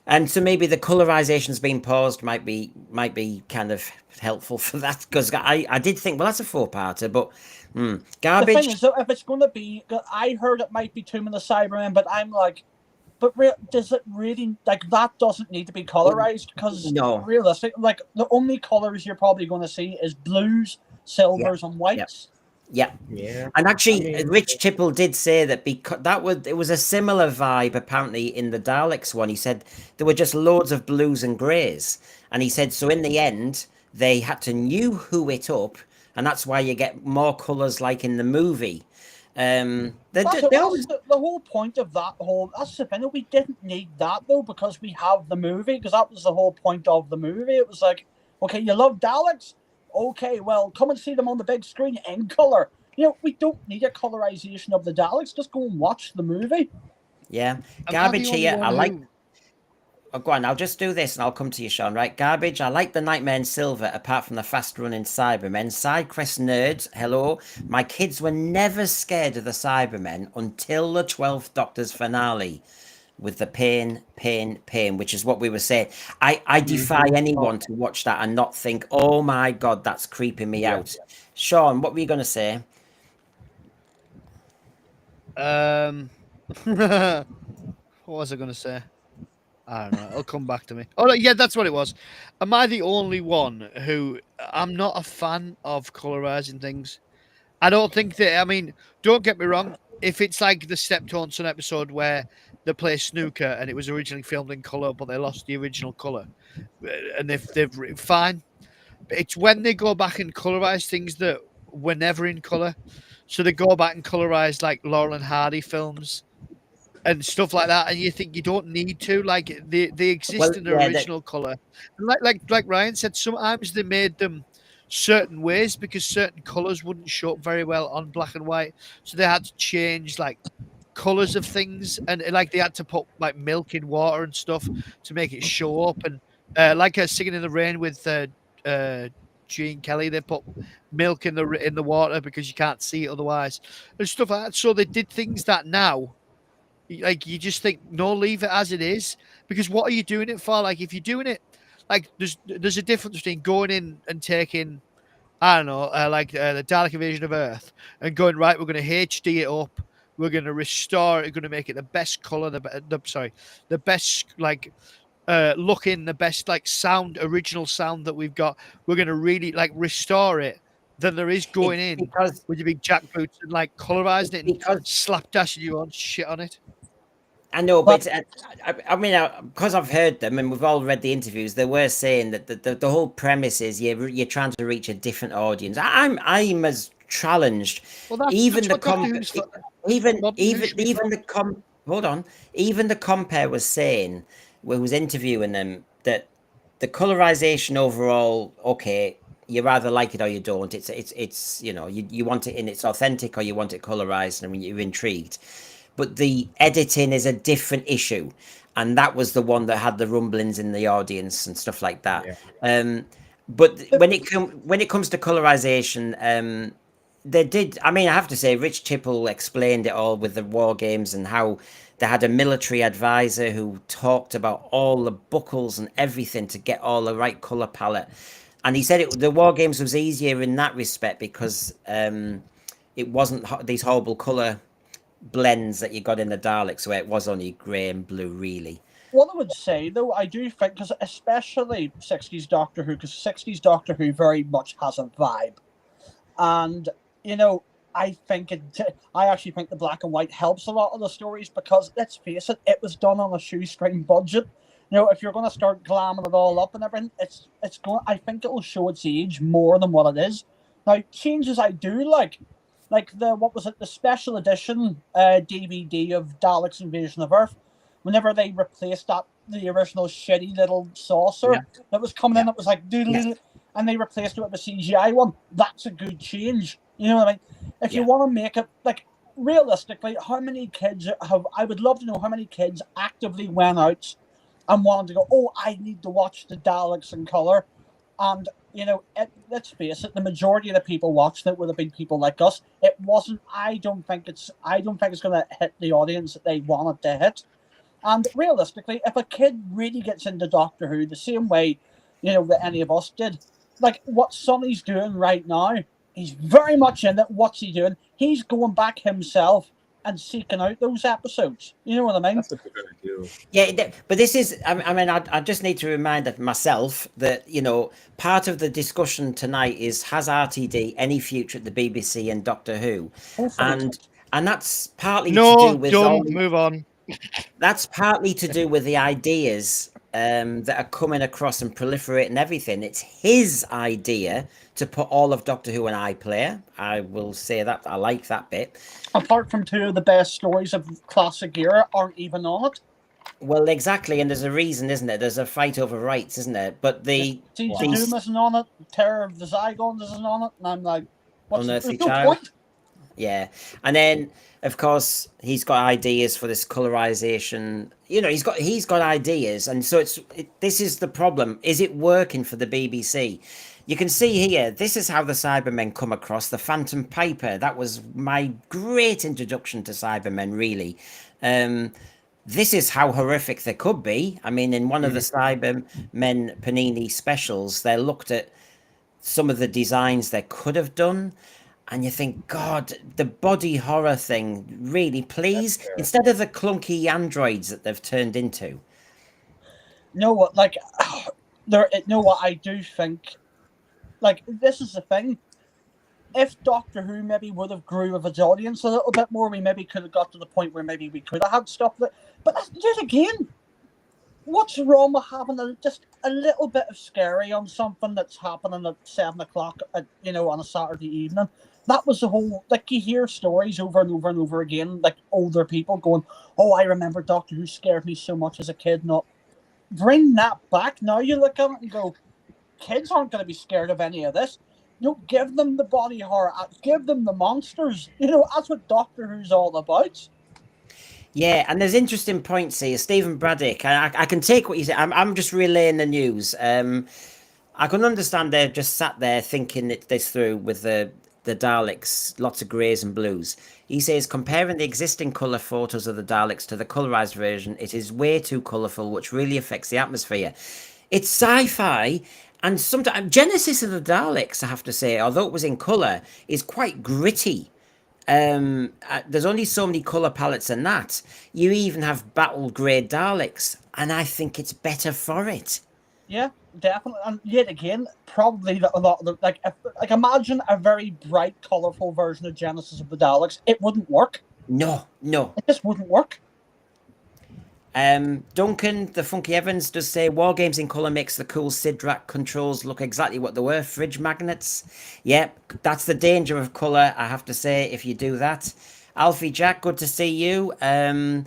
And so maybe the colorizations being paused might be kind of helpful for that, because I did think, well, that's a 4-parter, but garbage. The thing is, if it's going to be, I heard it might be Tomb of the Cybermen, but I'm like, but does it really, like, that doesn't need to be colorized? Because realistic, like, the only colors you're probably going to see is blues, silvers, and whites. Yeah. And actually, Rich Tipple did say that because it was a similar vibe apparently in the Daleks one. He said there were just loads of blues and greys, and he said so in the end they had to New Who it up, and that's why you get more colors like in the movie. The whole point of that's the thing. We didn't need that though, because we have the movie. Because that was the whole point of the movie. It was like, okay, you love Daleks. Okay, well, come and see them on the big screen in color. We don't need a colorization of the Daleks. Just go and watch the movie. Yeah, garbage here. I like. Oh, go on, I'll just do this and I'll come to you, Sean, right? Garbage, I like the Nightmare in Silver, apart from the fast-running Cybermen. Sidequest nerds, hello. My kids were never scared of the Cybermen until the 12th Doctor's finale with the pain, which is what we were saying. I defy anyone to watch that and not think, oh my God, that's creeping me out. Sean, what were you going to say? What was I going to say? I don't know. It'll come back to me. Oh, no, yeah, that's what it was. Am I the only one who I'm not a fan of colorizing things? I don't think that. I mean, don't get me wrong. If it's like the Steptoe Son episode where they play snooker and it was originally filmed in color, but they lost the original color, and if they've fine. But it's when they go back and colorize things that were never in color. So they go back and colorize like Laurel and Hardy films and stuff like that, and you think you don't need to. Like they Well, exist in their yeah, original color. Like Ryan said, sometimes they made them certain ways because certain colors wouldn't show up very well on black and white, so they had to change like colors of things, and like they had to put like milk in water and stuff to make it show up. And like Singing in the Rain with Gene Kelly, they put milk in the water because you can't see it otherwise, and stuff like that. So they did things that now, like, you just think, no, leave it as it is, because what are you doing it for? Like, if you're doing it, like, there's a difference between going in and taking, I don't know, the Dalek Invasion of Earth and going, right, we're going to HD it up, we're going to restore it, we're going to make it the best color, the best like looking, the best like sound, original sound that we've got. We're going to really like restore it. Than there is going in because with your big jackboots and like colorizing it and because slapdashing you on shit on it. I know, but I mean, because I've heard them and we've all read the interviews, they were saying that the whole premise is you're trying to reach a different audience. I'm as challenged. Well, that's Even the what Doctor comp, Who's for. even Doctor Who should be even for. the com. Hold on, even the compare was saying, who was interviewing them, that the colorization overall, okay, you either like it or you don't. It's you want it in its authentic or you want it colorized, and you're intrigued. But the editing is a different issue, and that was the one that had the rumblings in the audience and stuff like that. But when it comes to colorization, they did. I mean, I have to say, Rich Tipple explained it all with the war games and how they had a military advisor who talked about all the buckles and everything to get all the right color palette. And he said the war games was easier in that respect because it wasn't these horrible color blends that you got in the Daleks, where it was only grey and blue, really. What I would say, though, I do think, because especially 60s Doctor Who, because 60s Doctor Who very much has a vibe. And, I actually think the black and white helps a lot of the stories because, let's face it, it was done on a shoestring budget. If you're going to start glamming it all up and everything, I think it will show its age more than what it is. Now, changes I do like the special edition DVD of Daleks Invasion of Earth, whenever they replaced the original shitty little saucer that was coming in, it was like doodle, and they replaced it with a CGI one. That's a good change. You know what I mean? If you want to make it, like, realistically, how many kids I would love to know how many kids actively went out and wanted to go, oh, I need to watch the Daleks in color. And, let's face it, the majority of the people watching it would have been people like us. It wasn't, I don't think it's going to hit the audience that they want it to hit. And realistically, if a kid really gets into Doctor Who the same way, that any of us did, like what Sonny's doing right now, he's very much in it. What's he doing? He's going back himself and seeking out those episodes. You know what I mean? That's what they're gonna do. Yeah, but this is. I mean, I just need to remind myself that part of the discussion tonight is, has RTD any future at the BBC and Doctor Who, and that's partly to do with move on. That's partly to do with the ideas that are coming across and proliferating everything. It's his idea to put all of Doctor Who on iPlayer. I will say that. I like that bit. Apart from two of the best stories of classic era aren't even on it. Well, exactly, and there's a reason, isn't there? There's a fight over rights, isn't there? But Siege of Doom isn't on it. Terror of the Zygons isn't on it, and I'm like, what's the point? Yeah, and then of course he's got ideas for this colorization. He's got ideas, and so this is the problem. Is it working for the BBC? You can see here, this is how the Cybermen come across. The Phantom Piper, that was my great introduction to Cybermen, really. This is how horrific they could be. I mean, in one of the Cybermen Panini specials, they looked at some of the designs they could have done. And you think, God, the body horror thing, really, please, instead of the clunky androids that they've turned into. You know what? Like, you know what? I do think, like, this is the thing. If Doctor Who maybe would have grew with its audience a little bit more, we maybe could have got to the point where maybe we could have had stuff that. But yet again, what's wrong with having just a little bit of scary on something that's happening at 7 o'clock, on a Saturday evening? That was the whole. Like, you hear stories over and over and over again, like older people going, "Oh, I remember Doctor Who scared me so much as a kid." Not bring that back. Now you look at it and go, kids aren't going to be scared of any of this. Give them the body horror, give them the monsters. That's what Doctor Who's all about. Yeah, and there's interesting points here. Stephen Braddock, I can take what you say. I'm just relaying the news. I can understand they've just sat there thinking this through with the Daleks, lots of greys and blues. He says, comparing the existing colour photos of the Daleks to the colourised version, it is way too colourful, which really affects the atmosphere. It's sci-fi, and sometimes Genesis of the Daleks, I have to say, although it was in colour, is quite gritty. There's only so many colour palettes in that. You even have battle grey Daleks, and I think it's better for it. Yeah, definitely. And yet again, probably a lot of like imagine a very bright, colourful version of Genesis of the Daleks. It wouldn't work. No. It just wouldn't work. Duncan, the Funky Evans, does say War Games in colour makes the cool Sidrak controls look exactly what they were, fridge magnets. Yep, that's the danger of colour, I have to say, if you do that. Alfie Jack, good to see you. And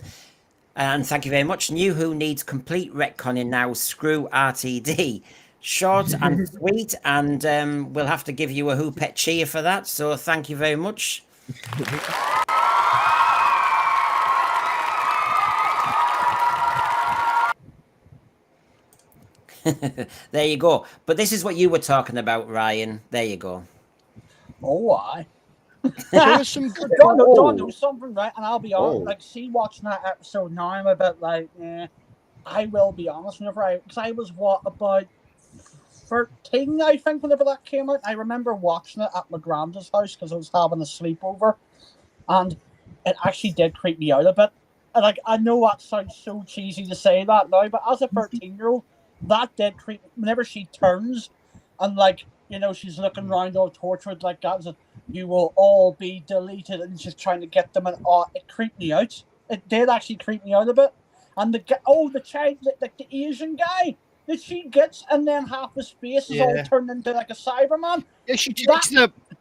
thank you very much. New Who needs complete retconning now. Screw RTD. Short and sweet, and we'll have to give you a Who Pet cheer for that. So thank you very much. There you go. But this is what you were talking about, Ryan. There you go. Oh, I. Some good don't do something right, and I'll be honest. Like, watching that episode now, I'm a bit like, I will be honest. Because I was about 13, I think, whenever that came out. I remember watching it at my granda's house because I was having a sleepover, and it actually did creep me out a bit. And, like, I know that sounds so cheesy to say that now, but as a 13-year-old, that did creep. Whenever she turns, and she's looking around all tortured like that, and you will all be deleted, and she's trying to get them, and it creeped me out. It did actually creep me out a bit. And the child, like the Asian guy that she gets, and then half his face is all turned into like a Cyberman. Yeah, she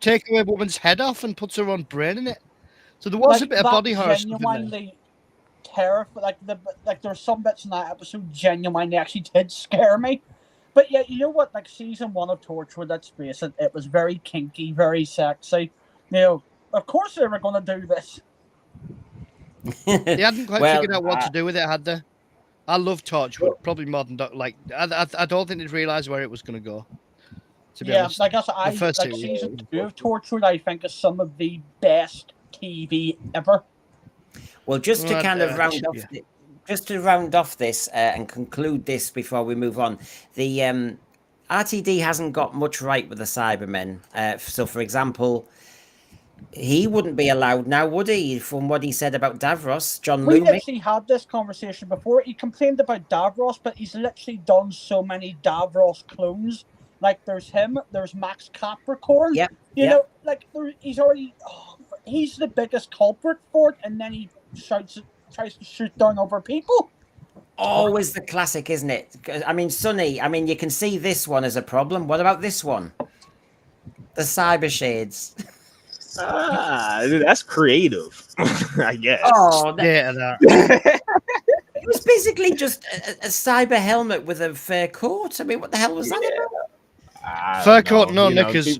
take away a woman's head off and puts her own brain in it. So there was a bit of body horror. Genuinely terrifying. Like there were some bits in that episode genuinely actually did scare me. But yeah, you know what? Like season 1 of Torchwood, let's face it, it was very kinky, very sexy. Of course they were going to do this. They hadn't quite figured out what to do with it, had they? I love Torchwood, probably more than I don't think they'd realise where it was going to go. To be honest, season 2 of Torchwood, I think, is some of the best TV ever. Well, just to kind of round off this and conclude this before we move on, the RTD hasn't got much right with the Cybermen. So, for example, he wouldn't be allowed now, would he? From what he said about Davros, John We Loomis. actually had this conversation before. He complained about Davros, but he's literally done so many Davros clones. Like there's him, there's Max Capricorn. He's already. He's the biggest culprit for it, and then he tries to shoot down other people. Always the classic, isn't it? I mean, Sonny, you can see this one as a problem. What about this one? The Cyber Shades. That's creative, I guess. Oh, It was basically just a cyber helmet with a fur coat. I mean, what the hell was that about? Fur coat, no knickers.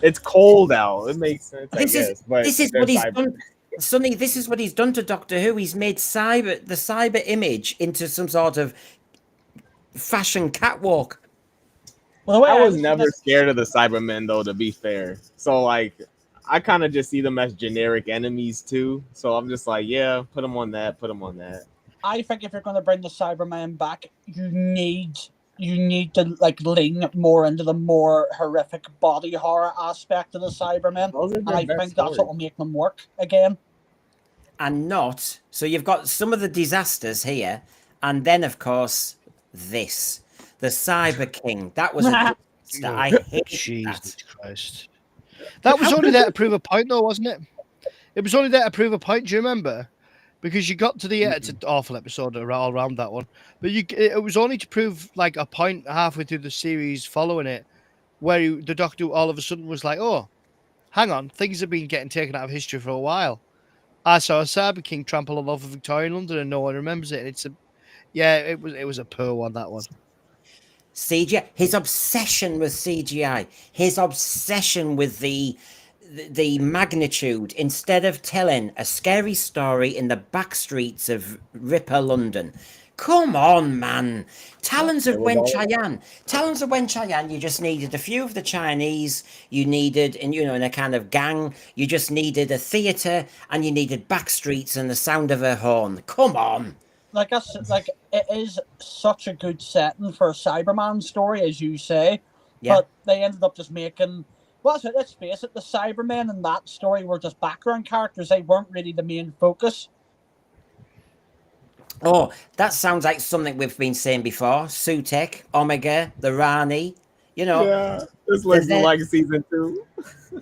It's cold out. It makes sense. This is what he's done. Sonny, this is what he's done to Doctor Who. He's made the cyber image into some sort of fashion catwalk. Well, I was never scared of the Cybermen, though, to be fair. So, I kind of just see them as generic enemies, too. So I'm just like, yeah, put them on that, I think if you're going to bring the Cybermen back, you need to, lean more into the more horrific body horror aspect of the Cybermen. And I think that's what will make them work again. And not... So you've got some of the disasters here, And then, of course, this. The Cyber King. That was a disaster. I hate Jesus that. Christ. That was only there to prove a point, though, wasn't it? It was only there to prove a point. Do you remember? Because you got to the it's an awful episode all around that one, but it was only to prove like a point halfway through the series following it, where the Doctor all of a sudden was like, "Oh, hang on, things have been getting taken out of history for a while. I saw a Cyber King trample all over Victorian London, and no one remembers it." And it was a poor one, that one. CGI, his obsession with CGI, his obsession with the magnitude, instead of telling a scary story in the back streets of Ripper London. Come on, man. Talons of Wen Chian, you just needed a few of the Chinese, you needed, in a kind of gang, you just needed a theatre, and you needed back streets and the sound of a horn. Come on. Like it is such a good setting for a Cyberman story, as you say, but they ended up just making. Let's face it, the Cybermen in that story were just background characters. They weren't really the main focus. Oh, that sounds like something we've been saying before. Sutek, Omega, the Rani, Yeah, this looks like season 2.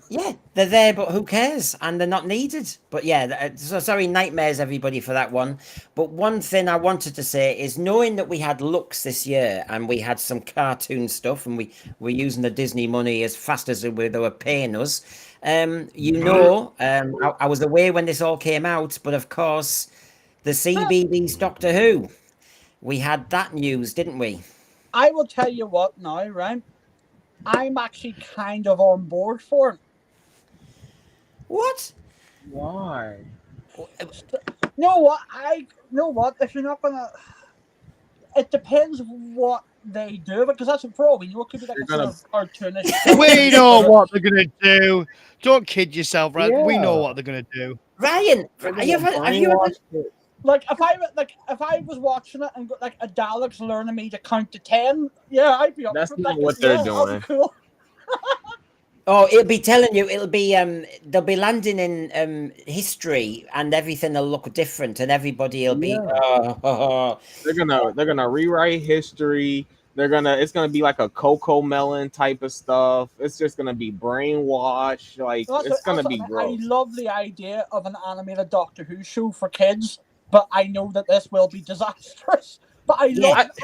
Yeah, they're there, but who cares? And they're not needed. But yeah, so sorry, nightmares, everybody, for that one. But one thing I wanted to say is, knowing that we had Lux this year and we had some cartoon stuff, and we were using the Disney money as fast as they were paying us. I was away when this all came out, but of course, the CBBC Doctor Who. We had that news, didn't we? I will tell you what now, right? I'm actually kind of on board for it. What? Why? Know what? If you're not gonna, it depends what they do, because that's for all we know. It could be like a sort of cartoonish. We know what they're gonna do. Don't kid yourself, right? Yeah. We know what they're gonna do. Ryan, have you ever? Like if I was watching it and got like a Dalek's learning me to count to 10, yeah, I'd be up. That's for not like, what they're yeah, doing. Cool. Oh, it'll be telling you. It'll be they'll be landing in history, and everything will look different, and everybody will be. They're gonna rewrite history. It's gonna be like a Coco Melon type of stuff. It's just gonna be brainwashed. Like it's gonna be gross. I love the idea of an animated Doctor Who show for kids, but I know that this will be disastrous. But I like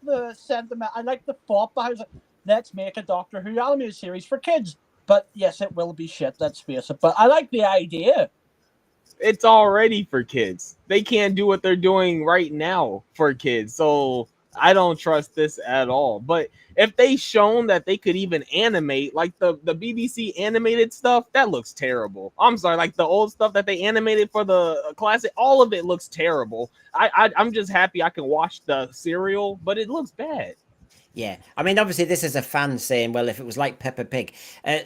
the sentiment. I like the thought behind it. Let's make a Doctor Who animated series for kids. But yes, it will be shit, let's face it. But I like the idea. It's already for kids. They can't do what they're doing right now for kids. So I don't trust this at all. But if they shown that they could even animate, like the BBC animated stuff, that looks terrible. I'm sorry, like the old stuff that they animated for the classic, all of it looks terrible. I'm just happy I can watch the serial, but it looks bad. Yeah, I mean, obviously, this is a fan saying, well, if it was like Peppa Pig.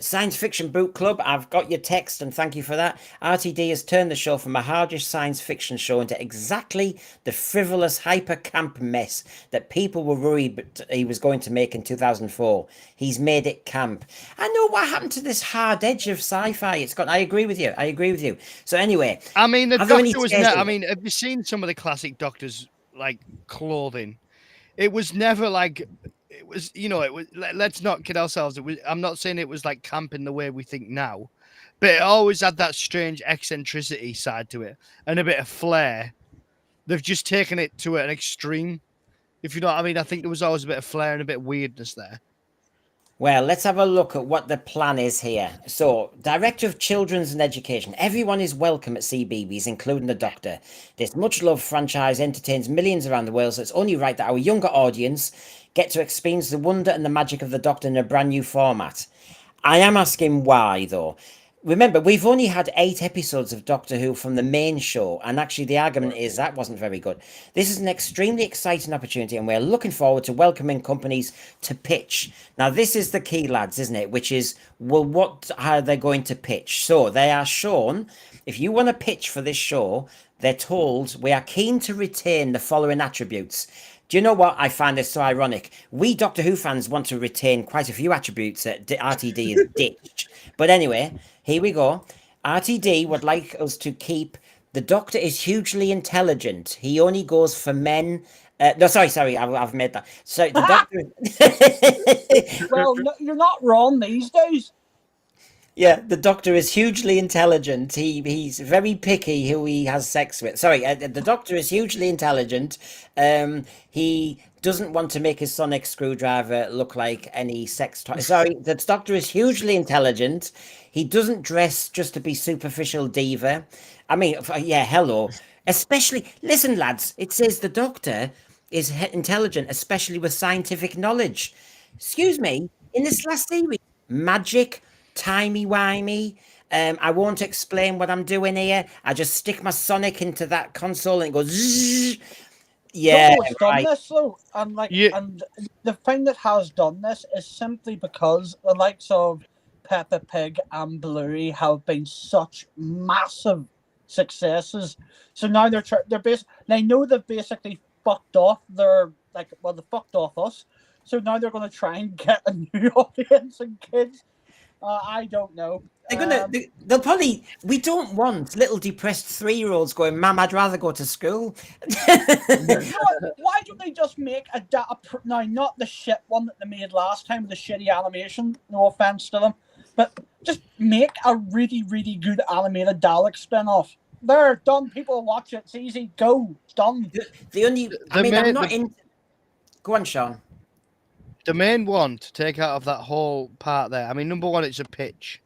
Science Fiction Book Club, I've got your text, and thank you for that. RTD has turned the show from a hardish science fiction show into exactly the frivolous, hyper-camp mess that people were worried he was going to make in 2004. He's made it camp. I know what happened to this hard edge of sci-fi. I agree with you. So anyway. I mean, the Doctor was I mean, have you seen some of the classic Doctors, like, clothing? It was never like... It was, let's not kid ourselves. I'm not saying it was like camp in the way we think now, but it always had that strange eccentricity side to it and a bit of flair. They've just taken it to an extreme. If you know what I mean, I think there was always a bit of flair and a bit of weirdness there. Well, let's have a look at what the plan is here. So, Director of Children's and Education. Everyone is welcome at CBBS, including the Doctor. This much-loved franchise entertains millions around the world, so it's only right that our younger audience get to experience the wonder and the magic of the Doctor in a brand new format. I am asking why, though. Remember, we've only had 8 episodes of Doctor Who from the main show, and actually the argument is that wasn't very good. This is an extremely exciting opportunity, and we're looking forward to welcoming companies to pitch. Now, this is the key, lads, isn't it? Which is, well, what are they going to pitch? So they are shown, if you want to pitch for this show, they're told, we are keen to retain the following attributes. Do you know what? I find this so ironic. We Doctor Who fans want to retain quite a few attributes that RTD has ditched. But anyway, here we go. RTD would like us to keep The Doctor is hugely intelligent. He only goes for men. No, sorry, I've made that. So the Doctor. Well, no, you're not wrong these days. Yeah, the Doctor is hugely intelligent. He's very picky who he has sex with. Sorry, the Doctor is hugely intelligent. He doesn't want to make his sonic screwdriver look like any sex toy. Sorry, the Doctor is hugely intelligent. He doesn't dress just to be superficial diva. I mean, yeah, hello. Especially, listen, lads. It says the Doctor is intelligent, especially with scientific knowledge. Excuse me. In this last series, magic, timey-wimey. I won't explain what I'm doing here. I just stick my Sonic into that console and it goes zzz. Yeah, It's done right. this though, and and the thing that has done this is simply because the likes of Peppa Pig and Bluey have been such massive successes. So now they know they've basically fucked off they fucked off us. So now they're going to try and get a new audience and kids. I don't know. They'll probably. We don't want little depressed 3-year-olds going, "Mum, I'd rather go to school." Why don't they just make now not the shit one that they made last time with the shitty animation? No offense to them, but just make a really, really good animated Dalek spin-off. They're done. People watch it. It's easy. Go. It's done. I'm not in. Go on, Sean. The main one to take out of that whole part there, I mean, number one, it's a pitch.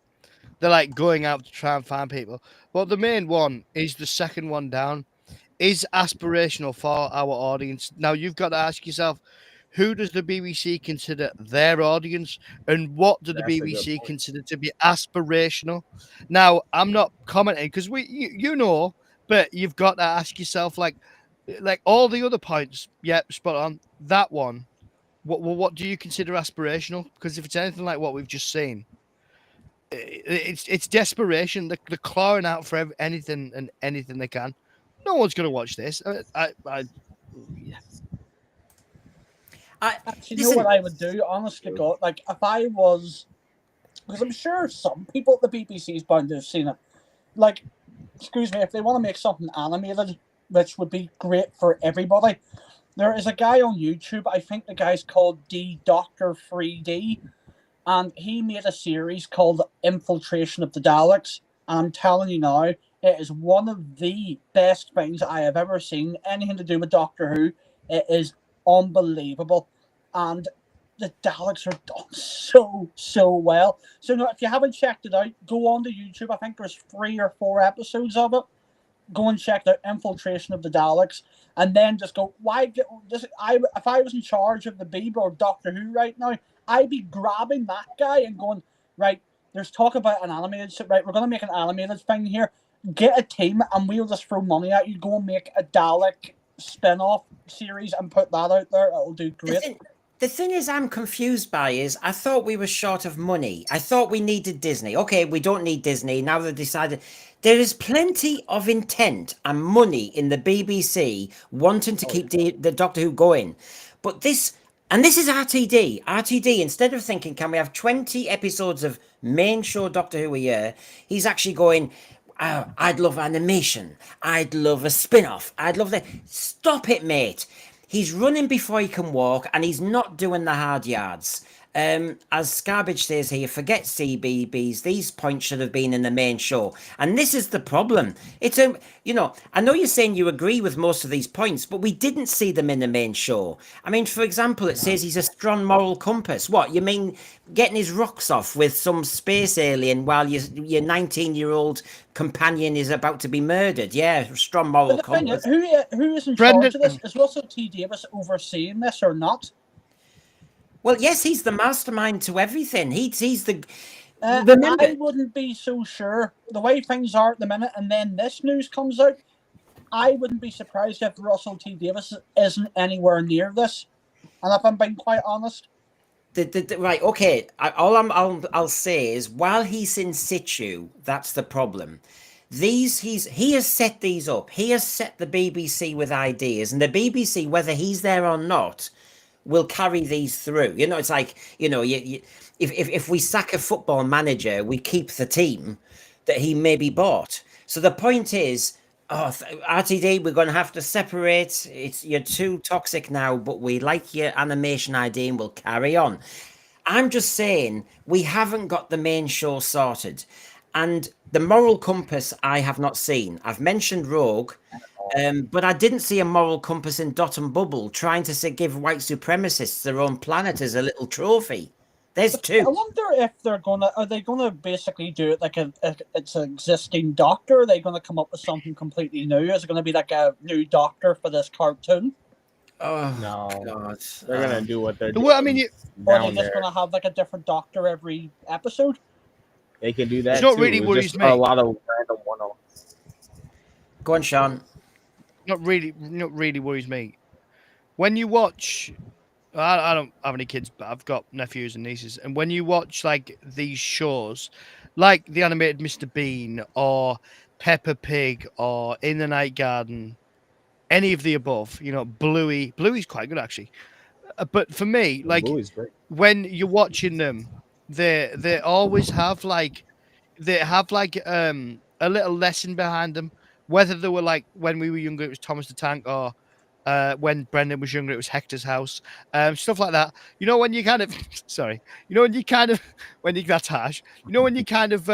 They're like going out to try and find people. But the main one is the second one down, is aspirational for our audience. Now, you've got to ask yourself, who does the BBC consider their audience? And what do the BBC consider to be aspirational? Now, I'm not commenting because you know, but you've got to ask yourself, like all the other points, spot on, that one. What do you consider aspirational? Because if it's anything like what we've just seen, it's desperation. They're clawing out for anything and anything they can. No one's going to watch this. You know what I would do, honest to God? Like, if I was... Because I'm sure some people at the BBC is bound to have seen it. Like, excuse me, if they want to make something animated, which would be great for everybody... There is a guy on YouTube, I think the guy's called Doctor 3D, and he made a series called Infiltration of the Daleks, and I'm telling you now, it is one of the best things I have ever seen, anything to do with Doctor Who. It is unbelievable, and the Daleks are done so well. So now, if you haven't checked it out, go on to YouTube. I think there's 3 or 4 episodes of it. Go and check the Infiltration of the Daleks, and then just go, why get this? If I was in charge of the Beeb or Doctor Who right now, I'd be grabbing that guy and going, right, there's talk about an animated, right, we're going to make an animated thing here. Get a team, and we'll just throw money at you. Go and make a Dalek spin-off series and put that out there. It'll do great. The thing is, I'm confused by is I thought we were short of money. I thought we needed Disney. Okay, we don't need Disney. Now they've decided there is plenty of intent and money in the BBC wanting to keep the Doctor Who going. But this is RTD. RTD, instead of thinking, can we have 20 episodes of main show Doctor Who a year, he's actually going, oh, I'd love animation. I'd love a spin-off. I'd love that. Stop it, mate. He's running before he can walk, and he's not doing the hard yards. As Scarbage says here, forget CBBS. These points should have been in the main show. And this is the problem. It's I know you're saying you agree with most of these points, but we didn't see them in the main show. I mean, for example, it says he's a strong moral compass. What, you mean getting his rocks off with some space alien while your 19-year-old companion is about to be murdered? Yeah, strong moral compass. Who is in charge of this? Is Russell T Davies overseeing this or not? Well, yes, he's the mastermind to everything. He's the. I wouldn't be so sure. The way things are at the minute, and then this news comes out, I wouldn't be surprised if Russell T Davies isn't anywhere near this. And if I'm being quite honest. Right, okay. I'll say is while he's in situ, that's the problem. He has set these up. He has set the BBC with ideas, and the BBC, whether he's there or not, will carry these through. It's like, if we sack a football manager, we keep the team that he maybe bought. So the point is, Oh, RTD, we're going to have to separate. You're too toxic now, but we like your animation idea and we'll carry on. I'm just saying we haven't got the main show sorted, and the moral compass I have not seen. I've mentioned Rogue, but I didn't see a moral compass in Dot and Bubble trying to give white supremacists their own planet as a little trophy. There's I two. wonder if are they gonna basically do it like it's an existing Doctor? Are they gonna come up with something completely new? Is it gonna be like a new Doctor for this cartoon? Oh No, God! they're gonna do what they're doing. Well, I mean, Or are they down just there. gonna have like a different Doctor every episode? They can do that. It's not too. really It's worries just me. a lot of random one-offs. Go on, Sean. not really worries me. When you watch, I don't have any kids, but I've got nephews and nieces, and when you watch like these shows, like the animated Mr. Bean or Peppa Pig or In the Night Garden, any of the above, Bluey's quite good actually. But for me, like Bluey's great. when you're watching them, they always have like a little lesson behind them. Whether they were like when we were younger, it was Thomas the Tank, or when Brendan was younger, it was Hector's House, stuff like that. You know, when you kind of sorry, you know, when you kind of when you that's harsh. You know, when you kind of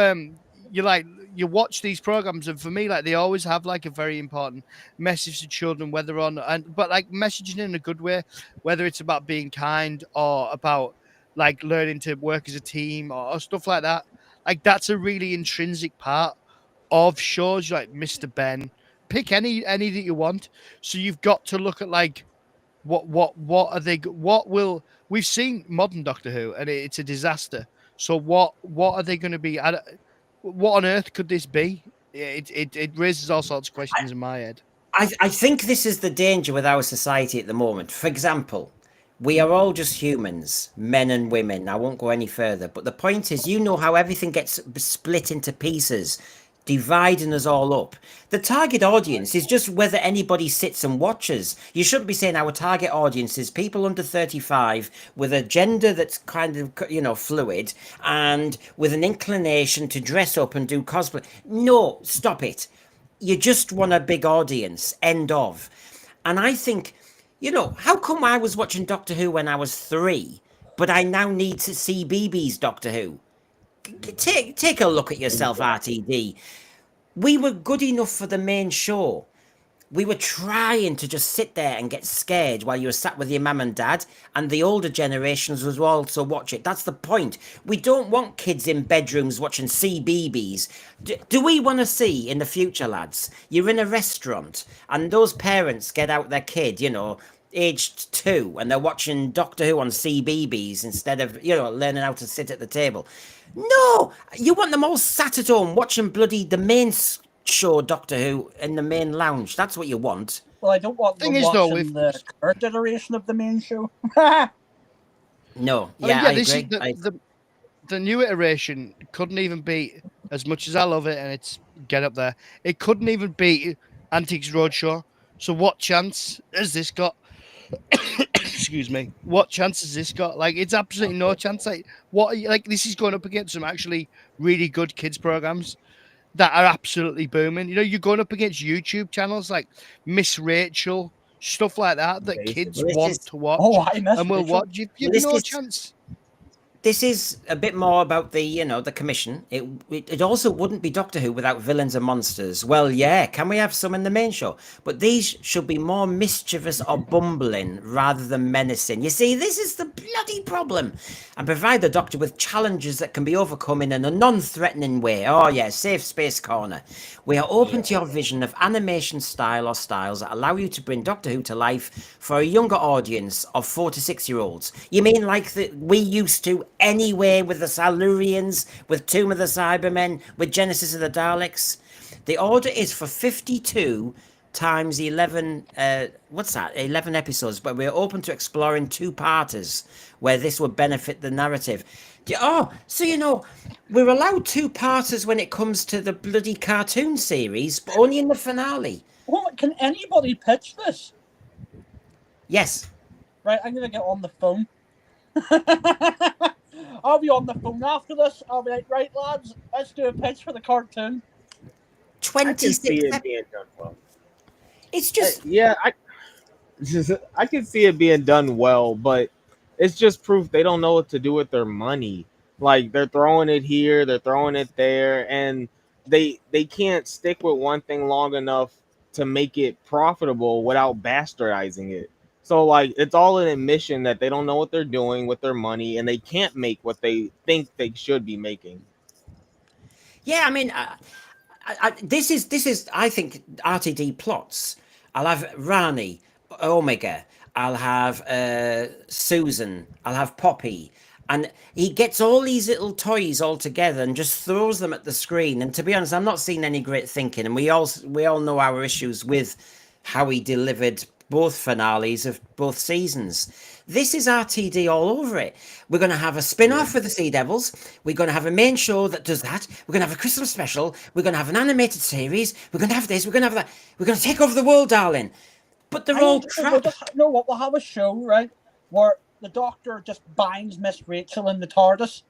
you watch these programs, and for me, like they always have like a very important message to children, whether on but like messaging in a good way, whether it's about being kind or about like learning to work as a team or stuff like that. Like that's a really intrinsic part of shows like Mr. Ben. Pick any that you want. So you've got to look at like what are they? What will we've seen modern Doctor Who, and it's a disaster. So what are they going to be? What on earth could this be? It raises all sorts of questions in my head. I think this is the danger with our society at the moment. For example, we are all just humans, men and women. I won't go any further. But the point is, you know how everything gets split into pieces, dividing us all up. The target audience is just whether anybody sits and watches. You shouldn't be saying our target audience is people under 35 with a gender that's kind of, fluid and with an inclination to dress up and do cosplay. No, stop it. You just want a big audience, end of. And I think, how come I was watching Doctor Who when I was 3, but I now need to see CBBC Doctor Who? Take a look at yourself, RTD. We were good enough for the main show. We were trying to just sit there and get scared while you were sat with your mum and dad, and the older generations was also watch it. That's the point. We don't want kids in bedrooms watching CBBS. Do we want to see in the future, lads? You're in a restaurant and those parents get out their kid, aged 2, and they're watching Doctor Who on CBBS instead of, learning how to sit at the table. No, you want them all sat at home watching bloody the main show Doctor Who in the main lounge. That's what you want. Well, I don't want them watching the current iteration of the main show. No, I agree. The new iteration couldn't even beat, as much as I love it and it's get up there, it couldn't even beat Antiques Roadshow. So what chance has this got? Excuse me. What chance has this got? Like, it's absolutely no chance. This is going up against some actually really good kids programs that are absolutely booming. You're going up against YouTube channels like Miss Rachel, stuff like that kids want to watch. Oh, I miss and will Rachel. watch. You've no chance. This is a bit more about the commission. It also wouldn't be Doctor Who without villains and monsters. Well, yeah, can we have some in the main show? But these should be more mischievous or bumbling rather than menacing. You see, this is the bloody problem. And provide the Doctor with challenges that can be overcome in a non-threatening way. Oh yeah, safe space corner. We are open to your vision of animation style or styles that allow you to bring Doctor Who to life for a younger audience of 4 to 6-year-olds. You mean like we used to anyway, with the Silurians, with Tomb of the Cybermen, with Genesis of the Daleks? The order is for 52 times 11, 11 episodes, but we're open to exploring 2-parters where this would benefit the narrative. So we're allowed 2-parters when it comes to the bloody cartoon series, but only in the finale. Well, can anybody pitch this? Yes. Right, I'm going to get on the phone. I'll be on the phone after this. I'll be like, right, lads, let's do a pitch for the cartoon. I can see 26 it being done well. It's just Yeah, I can see it being done well, but it's just proof they don't know what to do with their money. Like they're throwing it here, they're throwing it there, and they can't stick with one thing long enough to make it profitable without bastardizing it. So like it's all an admission that they don't know what they're doing with their money and they can't make what they think they should be making. yeah, I mean, this is I think RTD plots. I'll have Rani, Omega. I'll have Susan. I'll have Poppy, and he gets all these little toys all together and just throws them at the screen. And to be honest, I'm not seeing any great thinking. And we all know our issues with how he delivered both finales of both seasons. This is RTD all over it. We're going to have a spin off with the Sea Devils. We're going to have a main show that does that. We're going to have a Christmas special. We're going to have an animated series. We're going to have this. We're going to have that. We're going to take over the world, darling. But they're all crap. No, what? We'll have a show, right, where the Doctor just binds Miss Rachel in the TARDIS.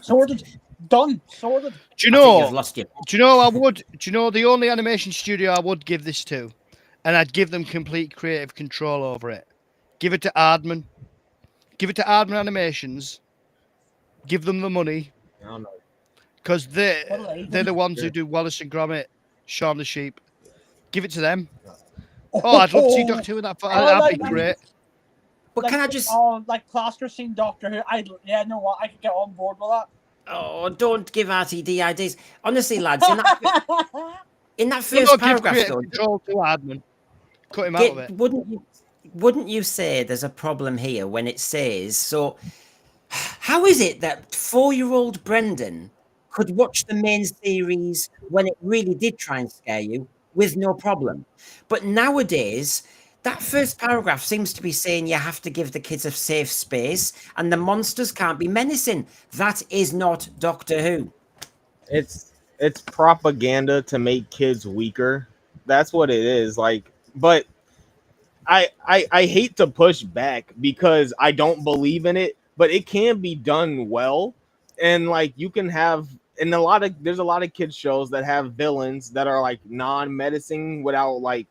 Sorted. Done. Sorted. Do you know? You've lost your... Do you know? I would. Do you know the only animation studio I would give this to, and I'd give them complete creative control over it. Give it to Aardman. Give it to Aardman Animations. Give them the money. I don't know. Because they're the ones who do Wallace and Gromit, Shaun the Sheep. Give it to them. Oh, I'd love to see Doctor Who in that. That'd be great. But like, can I just... like Plaster scene Doctor Who? Yeah, know what? I could get on board with that. Oh, don't give RTD ideas. Honestly, lads, in that first paragraph, though, control to Aardman. Cut him out of it. Wouldn't you say there's a problem here when it says, so how is it that 4-year-old Brendan could watch the main series when it really did try and scare you with no problem? But nowadays, that first paragraph seems to be saying you have to give the kids a safe space and the monsters can't be menacing. That is not Doctor Who. It's propaganda to make kids weaker. That's what it is. Like, but I hate to push back because I don't believe in it, but it can be done well. And like you can have there's a lot of kids shows that have villains that are like non-menacing without like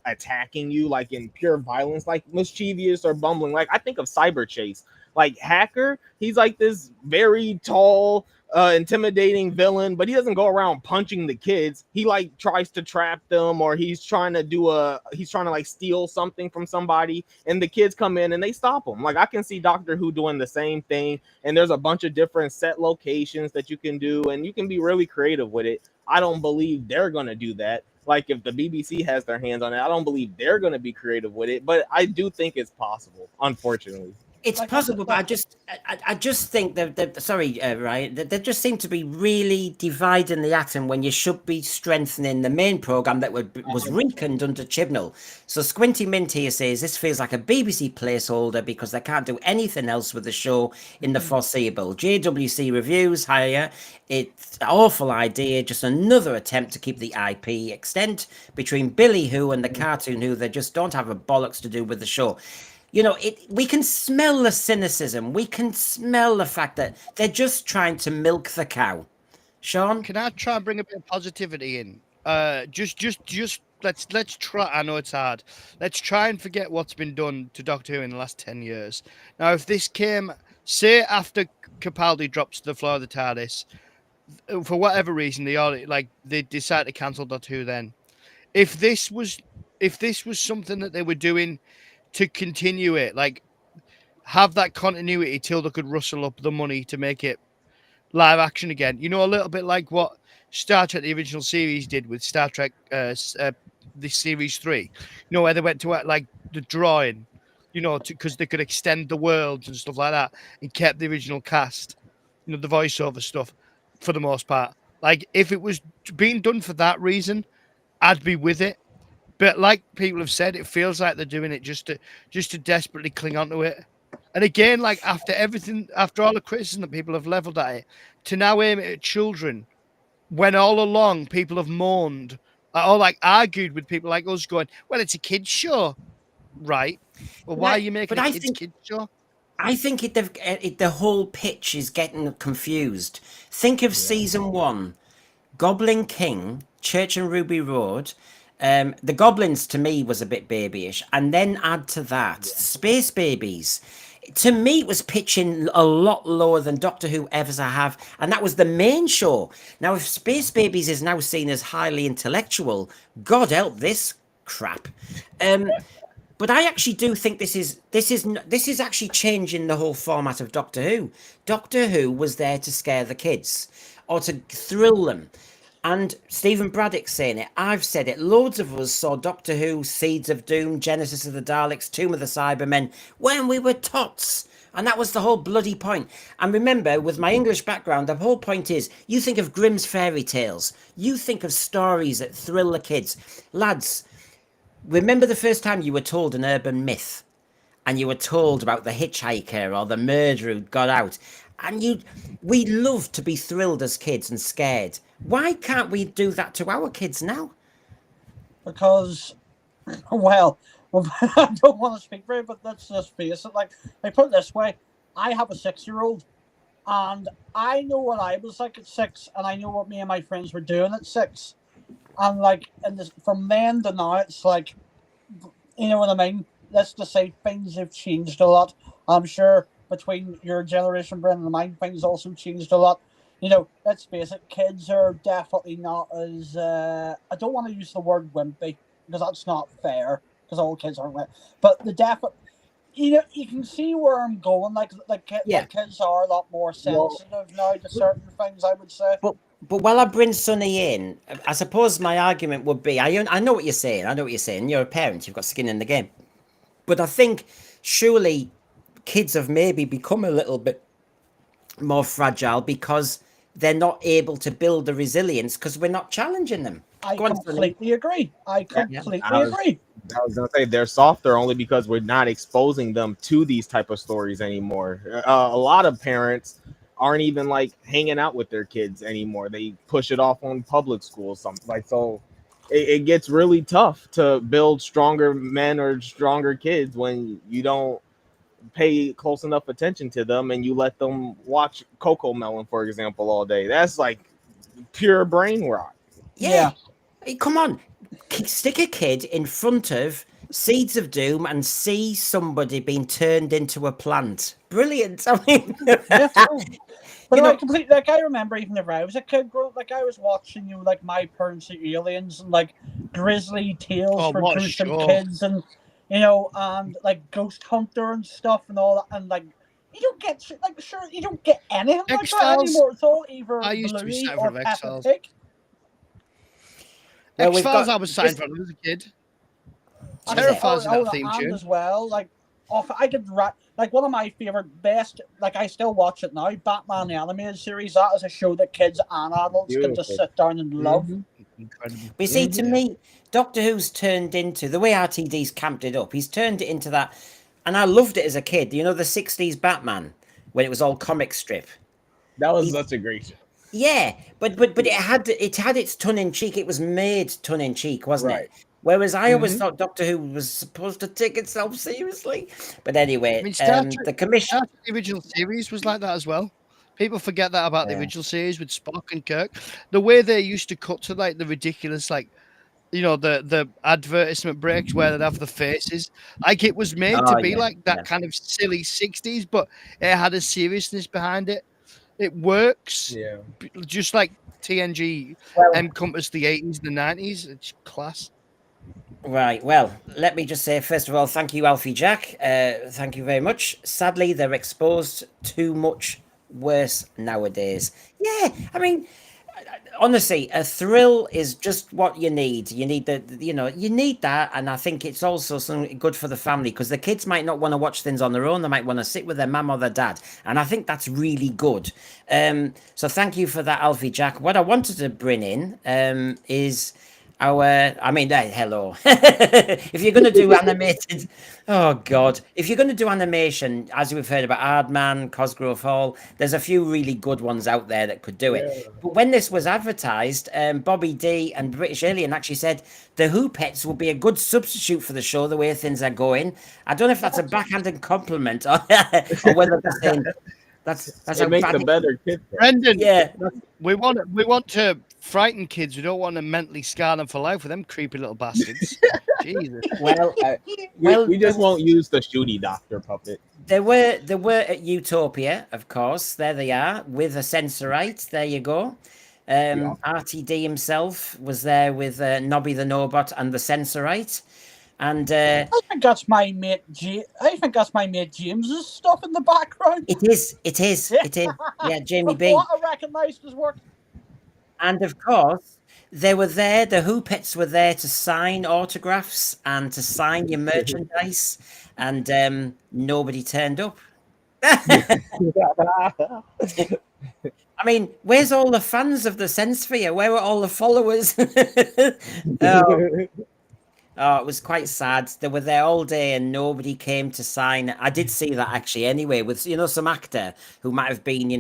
attacking you like in pure violence, like mischievous or bumbling. Like I think of Cyber Chase, like Hacker. He's like this very tall, intimidating villain, but he doesn't go around punching the kids. He like tries to trap them, or he's trying to like steal something from somebody, and the kids come in and they stop him. Like I can see Doctor Who doing the same thing, and there's a bunch of different set locations that you can do, and you can be really creative with it. I don't believe they're gonna do that. Like if the BBC has their hands on it, I don't believe they're going to be creative with it, but I do think it's possible. Unfortunately, it's possible, but I just think that sorry, Ryan, they just seem to be really dividing the atom when you should be strengthening the main program that was weakened under Chibnall. So Squinty Mint here says this feels like a BBC placeholder because they can't do anything else with the show in the foreseeable. JWC reviews higher. It's an awful idea, just another attempt to keep the IP extent between Billy Who and the cartoon Who. They just don't have a bollocks to do with the show. You know, we can smell the cynicism. We can smell the fact that they're just trying to milk the cow. Sean? Can I try and bring a bit of positivity in? Just let's try. I know it's hard. Let's try and forget what's been done to Doctor Who in the last 10 years. Now, if this came, say, after Capaldi drops to the floor of the TARDIS, for whatever reason, they decide to cancel Doctor Who then. If this was something that they were doing to continue it, like have that continuity till they could rustle up the money to make it live action again. You know, a little bit like what Star Trek, the original series, did with Star Trek, the series 3. You know, where they went to like the drawing, you know, because they could extend the worlds and stuff like that and kept the original cast, you know, the voiceover stuff for the most part. Like if it was being done for that reason, I'd be with it. But like people have said, it feels like they're doing it just to desperately cling onto it. And again, like after all the criticism that people have leveled at it, to now aim it at children, when all along people have moaned or like argued with people like us, going, "Well, it's a kids' show, right? Well, why are you making a kids' show?" I think the whole pitch is getting confused. Think of season 1. Goblin King, Church and Ruby Road. The Goblins to me was a bit babyish, and then add to that Space Babies. To me, it was pitching a lot lower than Doctor Who ever have, and that was the main show. Now, if Space Babies is now seen as highly intellectual, God help this crap. But I actually do think this is actually changing the whole format of Doctor Who. Doctor Who was there to scare the kids or to thrill them. And Stephen Braddock's saying it. I've said it. Loads of us saw Doctor Who, Seeds of Doom, Genesis of the Daleks, Tomb of the Cybermen when we were tots. And that was the whole bloody point. And remember, with my English background, the whole point is you think of Grimm's fairy tales. You think of stories that thrill the kids. Lads, remember the first time you were told an urban myth and you were told about the hitchhiker or the murderer who got out, and we love to be thrilled as kids and scared. Why can't we do that to our kids now? Because, well, I don't want to speak for it, but let's just face it. Like, I put it this way, I have a 6-year-old, and I know what I was like at 6, and I know what me and my friends were doing at 6. And like, from then to now, it's like, you know what I mean? Let's just say things have changed a lot. I'm sure between your generation, Brendan, and mine, things also changed a lot. You know, let's face it, kids are definitely not as, I don't want to use the word wimpy, because that's not fair, because all kids aren't wimpy. But you know, you can see where I'm going. Like kids are a lot more sensitive now to certain things, I would say. But while I bring Sonny in, I suppose my argument would be, I know what you're saying. I know what you're saying. You're a parent. You've got skin in the game. But I think surely kids have maybe become a little bit more fragile because they're not able to build the resilience because we're not challenging them. I completely agree. I completely agree. I was gonna say they're softer only because we're not exposing them to these type of stories anymore. A lot of parents aren't even like hanging out with their kids anymore. They push it off on public schools. So it gets really tough to build stronger men or stronger kids when you don't pay close enough attention to them and you let them watch Coco Melon, for example, all day. That's like pure brain rot. Yeah. Hey, come on. Stick a kid in front of Seeds of Doom and see somebody being turned into a plant. Brilliant. I mean, but I completely, like, I remember even if I was a kid growing up, like I was watching like My Parents Are Aliens and like Grizzly Tales for gruesome kids and and like Ghost Hunter and stuff and all that, and like you don't get you don't get anything like that anymore. It's all either Bluey or Peppa Pig. X-Files I was signed for as a kid. Terrifies that theme tune as well. Like, I could like one of my favorite best. Like, I still watch it now. Batman the animated series. That is a show that kids and adults can just sit down and love. But you see, to me, Doctor Who's turned into the way RTD's camped it up. He's turned it into that, and I loved it as a kid. You know, the '60s Batman when it was all comic strip. That was such a great show. Yeah, but it had its tongue in cheek. It was made tongue in cheek, wasn't it? Whereas I always thought Doctor Who was supposed to take itself seriously. But anyway, the commission, the original series was like that as well. People forget that about the original series with Spock and Kirk. The way they used to cut to like the ridiculous, like the advertisement breaks where they'd have the faces. Like it was made to be like that kind of silly '60s, but it had a seriousness behind it. It works, just like TNG encompassed the '80s and the '90s. It's class. Right. Well, let me just say, first of all, thank you, Alfie Jack. Thank you very much. Sadly, they're exposed too much worse nowadays. Yeah, I mean, honestly, a thrill is just what you need. You need you need that, and I think it's also something good for the family because the kids might not want to watch things on their own. They might want to sit with their mum or their dad, and I think that's really good. So thank you for that, Alfie Jack. What I wanted to bring in is hello. If you're going to do animated, if you're going to do animation, as we've heard about Aardman, Cosgrove Hall, there's a few really good ones out there that could do it. But when this was advertised, Bobby D and British Alien actually said the Who Pets would be a good substitute for the show, the way things are going. I don't know if that's a backhanded compliment or whether they're saying That's It how makes bad a better kid. Brendan, Yeah. we want to frighten kids. We don't want to mentally scar them for life with them creepy little bastards. Jesus. Well, We just won't use the shooty doctor puppet. They were at Utopia, of course. There they are with a sensorite. There you go. Yeah. RTD himself was there with Nobby the Nobot and the sensorite. And I think that's my mate. I think that's my mate James's stuff in the background. it is. Yeah, Jamie B. What I recognised his work. And of course, they were there. The Who Pets were there to sign autographs and to sign your merchandise, and nobody turned up. I mean, where's all the fans of the Sensphere? Where were all the followers? Oh, it was quite sad. They were there all day and nobody came to sign. I did see that actually anyway, with some actor who might have been,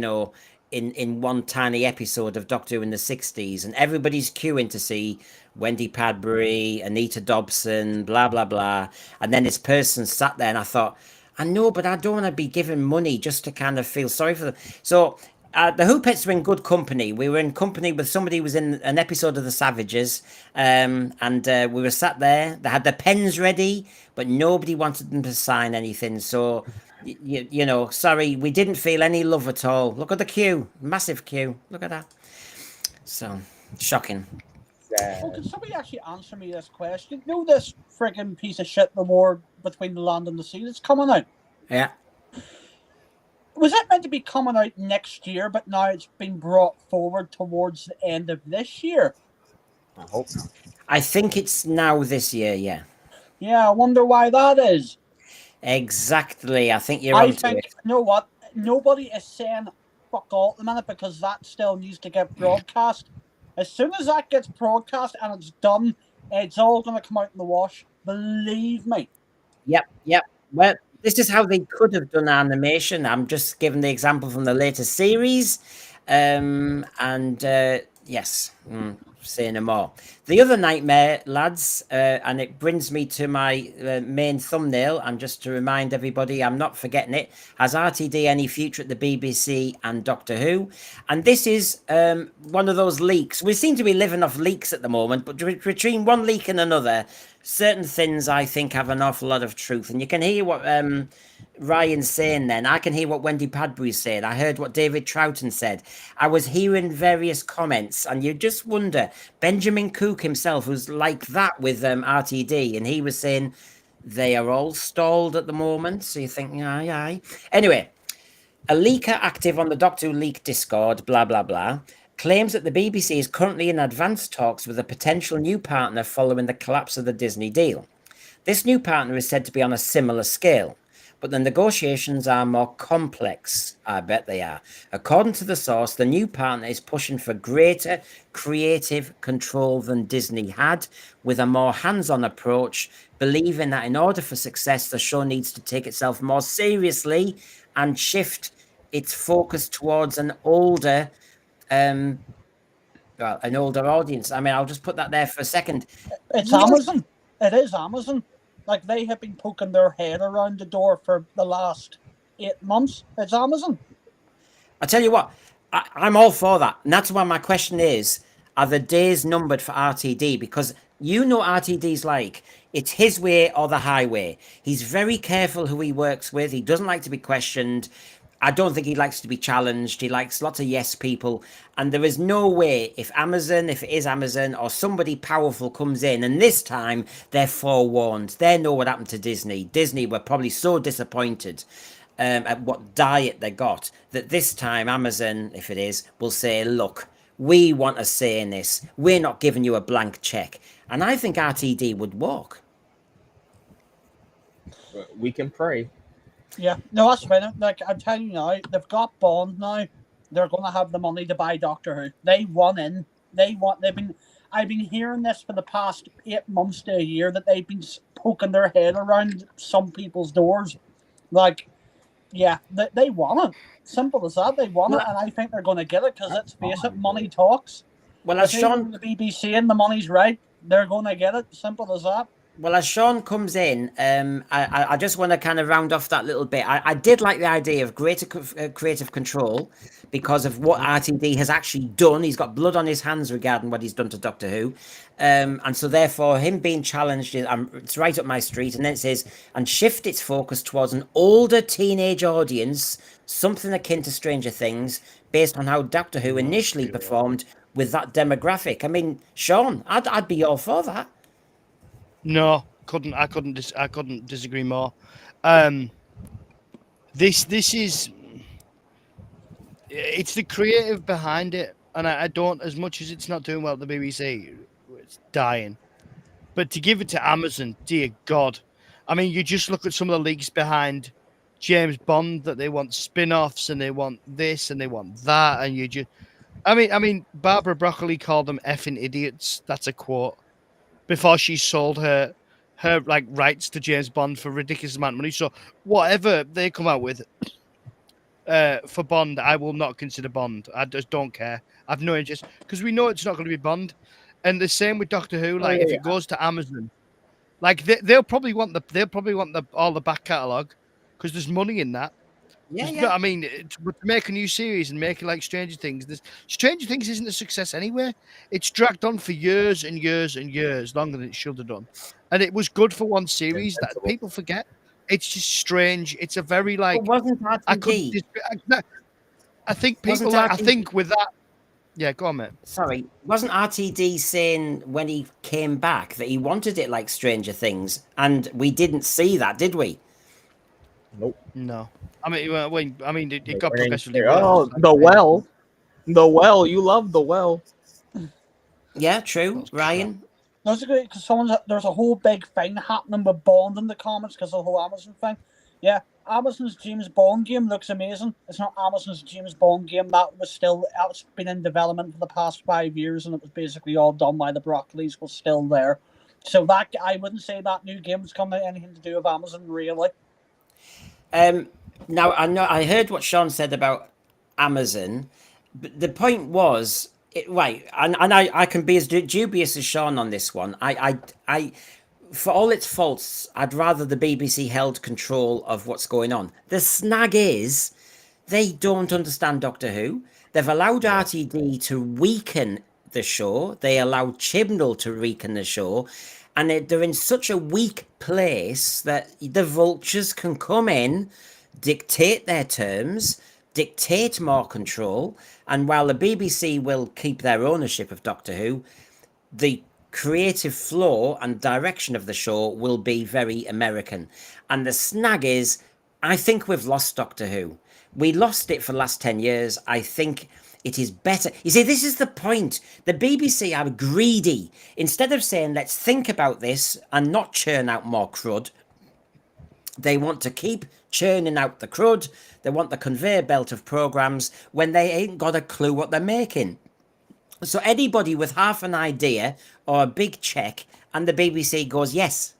in one tiny episode of Doctor Who in the 60s, and everybody's queuing to see Wendy Padbury, Anita Dobson, blah, blah, blah. And then this person sat there and I thought, I know, but I don't want to be giving money just to kind of feel sorry for them. So the Who Pets were in good company. We were in company with somebody who was in an episode of The Savages, and we were sat there. They had their pens ready, but nobody wanted them to sign anything. So, sorry, we didn't feel any love at all. Look at the queue, massive queue. Look at that. So, shocking. Well, can somebody actually answer me this question? You know this friggin' piece of shit, The War Between the Land and the Sea, that's coming out? Yeah. Was it meant to be coming out next year, but now it's been brought forward towards the end of this year? I hope not. I think it's now this year, yeah. Yeah, I wonder why that is. Exactly. I think you're I onto think, it. you know what? Nobody is saying fuck all at the minute because that still needs to get broadcast. As soon as that gets broadcast and it's done, it's all going to come out in the wash. Believe me. Yep. Well, this is how they could have done animation. I'm just giving the example from the latest series. Yes, say no more. The other nightmare, lads, and it brings me to my main thumbnail, and just to remind everybody, I'm not forgetting it, has RTD any future at the BBC and Doctor Who? And this is one of those leaks. We seem to be living off leaks at the moment, but between one leak and another, certain things I think have an awful lot of truth. And you can hear what Ryan's saying then. I can hear what Wendy Padbury said. I heard what David Troughton said. I was hearing various comments, and you just wonder, Benjamin Cook himself was like that with RTD, and he was saying they are all stalled at the moment. So you think, aye. Anyway, a leaker active on the Doctor Who Leak Discord, blah, blah, blah, claims that the BBC is currently in advanced talks with a potential new partner following the collapse of the Disney deal. This new partner is said to be on a similar scale, but the negotiations are more complex. I bet they are. According to the source, the new partner is pushing for greater creative control than Disney had, with a more hands-on approach, believing that in order for success, the show needs to take itself more seriously and shift its focus towards an older audience. I mean, I'll just put that there for a second. It's Amazon. It is Amazon. Like, they have been poking their head around the door for the last 8 months. It's Amazon. I tell you what, I'm all for that. And that's why my question is, are the days numbered for RTD? Because RTD's like, it's his way or the highway. He's very careful who he works with. He doesn't like to be questioned. I don't think he likes to be challenged. He likes lots of yes people. And there is no way if it is Amazon or somebody powerful comes in, and this time they're forewarned. They know what happened to Disney. Disney were probably so disappointed at what diet they got that this time Amazon, if it is, will say, look, we want a say in this. We're not giving you a blank check. And I think RTD would walk. We can pray. Yeah, no, that's fine. Like, I'm telling you now, they've got Bond now. They're going to have the money to buy Doctor Who. They want in. I've been hearing this for the past 8 months to a year that they've been poking their head around some people's doors. Like, yeah, they want it. Simple as that. They want it, and I think they're going to get it because, let's face it, money talks. Well, as Sean, the BBC and the money's right, they're going to get it. Simple as that. Well, as Sean comes in, I just want to kind of round off that little bit. I did like the idea of greater creative control because of what RTD has actually done. He's got blood on his hands regarding what he's done to Doctor Who. And so, therefore, him being challenged, it's right up my street. And then it says, and shift its focus towards an older teenage audience, something akin to Stranger Things, based on how Doctor Who initially performed with that demographic. I mean, Sean, I'd be all for that. No, I couldn't disagree more. This is it's the creative behind it, and I don't, as much as it's not doing well at the BBC, it's dying. But to give it to Amazon, dear God, I mean, you just look at some of the leaks behind James Bond that they want spin-offs and they want this and they want that, and you just, I mean, Barbara Broccoli called them effing idiots. That's a quote. Before she sold her like rights to James Bond for a ridiculous amount of money. So whatever they come out with for Bond, I will not consider Bond. I just don't care. I've no interest because we know it's not going to be Bond. And the same with Doctor Who. Like if it goes to Amazon, like they'll probably want all the back catalogue because there's money in that. Yeah. I mean, to make a new series and make it like Stranger Things. Stranger Things isn't a success anyway. It's dragged on for years and years and years, longer than it should have done. And it was good for one series that people forget. It's just strange. It's a very like. But wasn't RTD? I think people. I think with that. Yeah, go on, mate. Sorry, wasn't RTD saying when he came back that he wanted it like Stranger Things, and we didn't see that, did we? Nope. No. I mean, it got progressively. Oh, the well. You love the well. Yeah, true, Ryan. That's great because there's a whole big thing happening with Bond in the comments because of the whole Amazon thing. Yeah, Amazon's James Bond game looks amazing. It's not Amazon's James Bond game that's been in development for the past 5 years, and it was basically all done by the Broccolis. Was still there, so that I wouldn't say that new game was coming anything to do with Amazon really. Now I heard what Sean said about Amazon, but the point was right, and I can be as dubious as Sean on this one. I for all its faults, I'd rather the BBC held control of what's going on. The snag is they don't understand Doctor Who. They've allowed RTD to weaken the show. They allowed Chibnall to weaken the show. And they're in such a weak place that the vultures can come in, dictate their terms, dictate more control. And while the BBC will keep their ownership of Doctor Who, the creative flow and direction of the show will be very American. And the snag is, I think we've lost Doctor Who. We lost it for the last 10 years. I think it is better. You see, this is the point. The BBC are greedy. Instead of saying, let's think about this and not churn out more crud, they want to keep churning out the crud. They want the conveyor belt of programs when they ain't got a clue what they're making. So anybody with half an idea or a big check and the BBC goes, yes.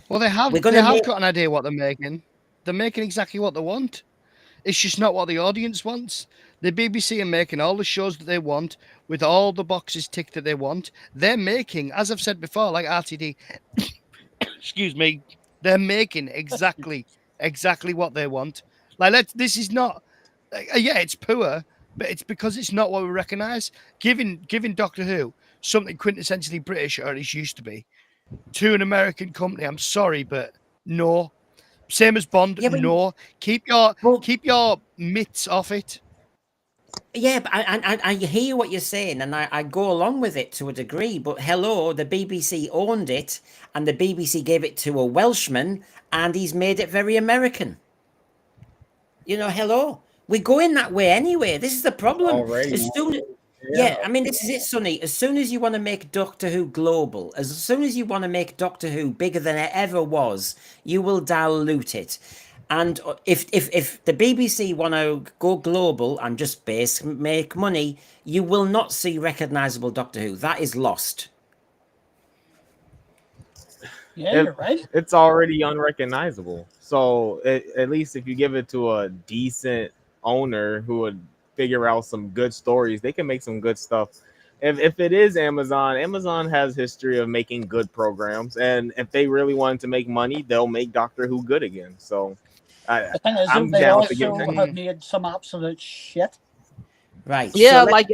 Well, they have got an idea what they're making. They're making exactly what they want. It's just not what the audience wants. The BBC are making all the shows that they want with all the boxes ticked that they want. They're making, as I've said before, like RTD, excuse me, they're making exactly what they want. Like, this is not, yeah, it's poor, but it's because it's not what we recognise. Giving Doctor Who something quintessentially British, or at least used to be, to an American company, I'm sorry, but no. Same as Bond, no. Keep your mitts off it. Yeah, but I hear what you're saying, and I go along with it to a degree. But hello, the BBC owned it, and the BBC gave it to a Welshman, and he's made it very American. You know, hello, we're going that way anyway. This is the problem. Already. Yeah, I mean, this is it, Sonny. As soon as you want to make Doctor Who global, as soon as you want to make Doctor Who bigger than it ever was, you will dilute it. And if the BBC want to go global and just make money, you will not see recognisable Doctor Who. That is lost. Yeah, you're right. It's already unrecognizable. So at least if you give it to a decent owner who would figure out some good stories, they can make some good stuff. if it is Amazon, Amazon has history of making good programs, and if they really wanted to make money, they'll make Doctor Who good again. So The thing is, I'm they down to give also them. have made some absolute shit. Right. Yeah, So like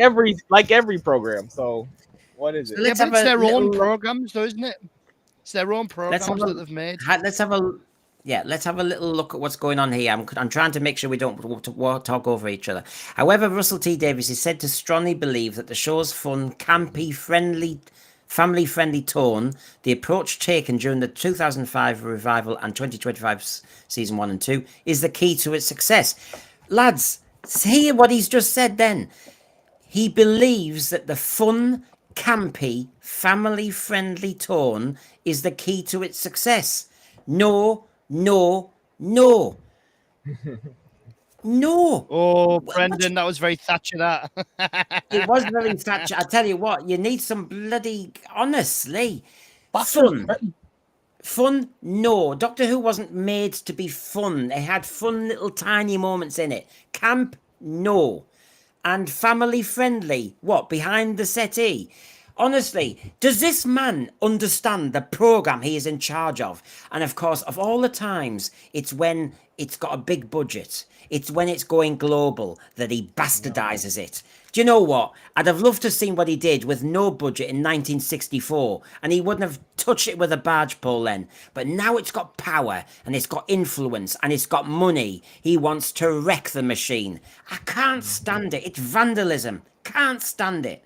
every program. So what is it? Yeah, let's but have it's a their little own look. programs, though, isn't it? It's their own Let's have programs a that they've made. let's have a let's have a little look at what's going on here. I'm trying to make sure we don't talk over each other. However, Russell T Davies is said to strongly believe that the show's fun, campy, family-friendly tone, the approach taken during the 2005 revival and 2025 season 1 and 2, is the key to its success. Lads, hear what he's just said. Then he believes that the fun, campy, family-friendly tone is the key to its success. No, no, no. No. Oh, Brendan, that was very Thatcher. That It was very Thatcher. I tell you what, you need some bloody, honestly, Thatcher's fun. Britain. Fun? No. Doctor Who wasn't made to be fun. It had fun little tiny moments in it. Camp? No. And family friendly? What, behind the settee? Honestly, does this man understand the program he is in charge of? And of course, of all the times, it's when it's got a big budget. It's when it's going global that he bastardizes it. Do you know what? I'd have loved to have seen what he did with no budget in 1964, and he wouldn't have touched it with a barge pole then. But now it's got power, and it's got influence, and it's got money. He wants to wreck the machine. I can't stand it. It's vandalism. Can't stand it.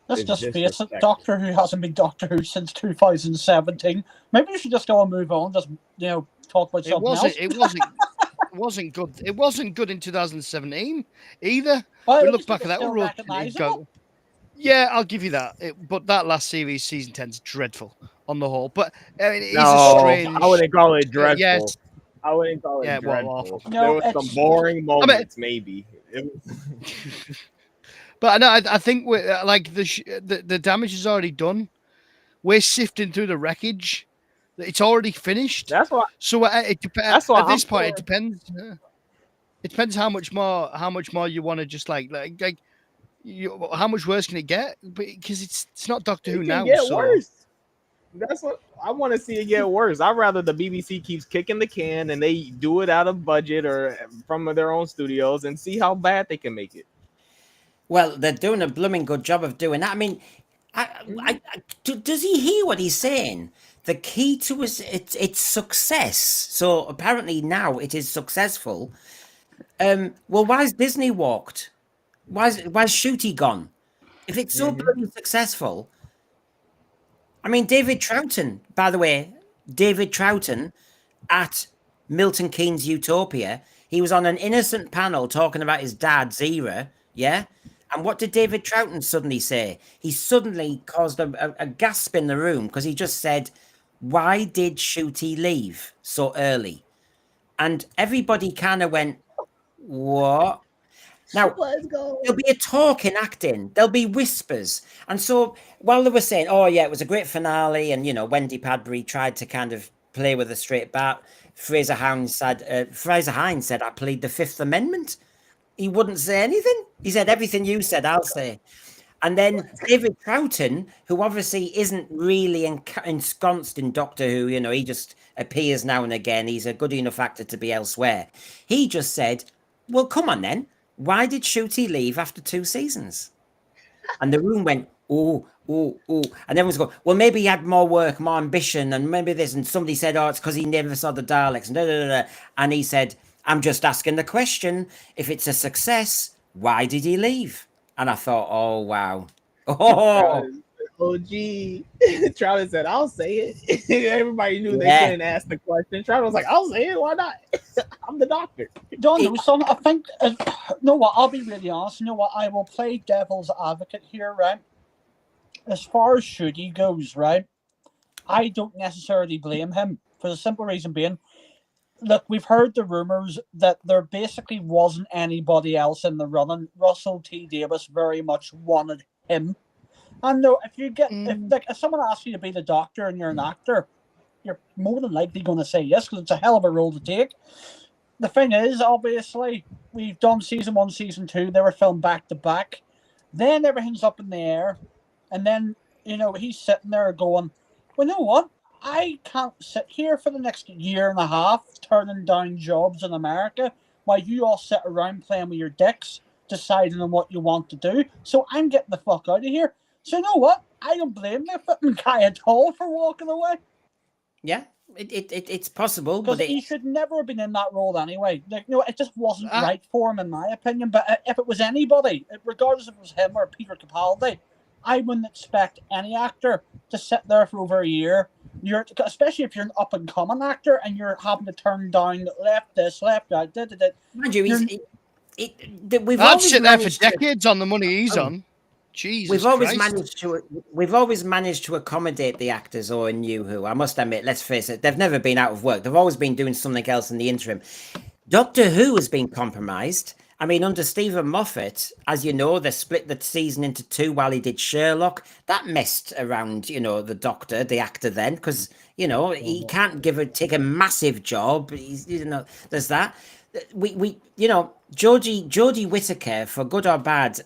Let's It's just face it, disrespectful. Doctor Who hasn't been Doctor Who since 2017. Maybe you should just go and move on. Just talk about it something wasn't. else. It wasn't good. It wasn't good in 2017 either. Well, We at look least back it at was that. still We're all- recognisable. Yeah, I'll give you that. But that last series, season 10, is dreadful on the whole. But I mean, it is a No, strange. I wouldn't call it dreadful. Yes. I wouldn't call it Yeah, well, dreadful. awful. No, There was some it's- boring moments, maybe. It was- But I think we're like the damage is already done. We're sifting through the wreckage. It's already finished. That's why. So That's why at this I'm point, for- it depends. It depends how much more you want to just how much worse can it get? Because it's not Doctor It Who can now. get So worse. That's what I want to see it get worse. I'd rather the BBC keeps kicking the can and they do it out of budget or from their own studios and see how bad they can make it. Well, they're doing a blooming good job of doing that. I mean, does he hear what he's saying? The key to its success. So apparently now it is successful. Well, why's Disney walked? Why's Shooty gone? If it's so bloody successful, I mean, David Troughton, by the way, David Troughton at Milton Keynes Utopia, he was on an innocent panel talking about his dad's era, yeah? And what did David Troughton suddenly say? He suddenly caused a gasp in the room because he just said, why did Shooty leave so early? And everybody kind of went, what? Now, there'll be a talk in acting. There'll be whispers. And so while they were saying, oh, yeah, it was a great finale, and, Wendy Padbury tried to kind of play with a straight bat, Fraser Hines said, I plead the Fifth Amendment. He wouldn't say anything. He said, everything you said, I'll say. And then David Troughton, who obviously isn't really ensconced in Doctor Who, he just appears now and again. He's a good enough actor to be elsewhere. He just said, well, come on then. Why did Shooty leave after 2 seasons? And the room went, oh. And everyone's going, well, maybe he had more work, more ambition, and maybe this. And somebody said, oh, it's because he never saw the Daleks. And he said, I'm just asking the question. If it's a success, why did he leave? And I thought, oh, wow. Oh, gee. Troughton said, I'll say it. Everybody knew they couldn't ask the question. Troughton was like, I'll say it. Why not? I'm the doctor. Don't know, son. I think, what? I'll be really honest. I will play devil's advocate here, right? As far as Shooty goes, right? I don't necessarily blame him for the simple reason being, look, we've heard the rumors that there basically wasn't anybody else in the running. Russell T Davies very much wanted him. And no, if someone asks you to be the doctor and you're an actor, you're more than likely going to say yes because it's a hell of a role to take. The thing is, obviously, we've done season 1, season 2. They were filmed back to back. Then everything's up in the air, and then he's sitting there going, "Well, you know what? I can't sit here for the next year and a half turning down jobs in America while you all sit around playing with your dicks, deciding on what you want to do. So I'm getting the fuck out of here." So you know what? I don't blame the fucking guy at all for walking away. Yeah, it's possible, Because but he should never have been in that role anyway. Like, it just wasn't right for him, in my opinion. But if it was anybody, regardless if it was him or Peter Capaldi, I wouldn't expect any actor to sit there for over a year. Especially if you're an up and coming actor and you're having to turn down left this, left that. Mind you, I'd sit there for decades on the money he's on. Jesus we've always Christ. managed to accommodate the actors or in New Who. I must admit, let's face it, they've never been out of work. They've always been doing something else in the interim. Doctor Who has been compromised. I mean, under Stephen Moffat, as you know, they split the season into two while he did Sherlock. That messed around, the Doctor, the actor then, because, he can't take a massive job. There's that. Jodie Whittaker, for good or bad,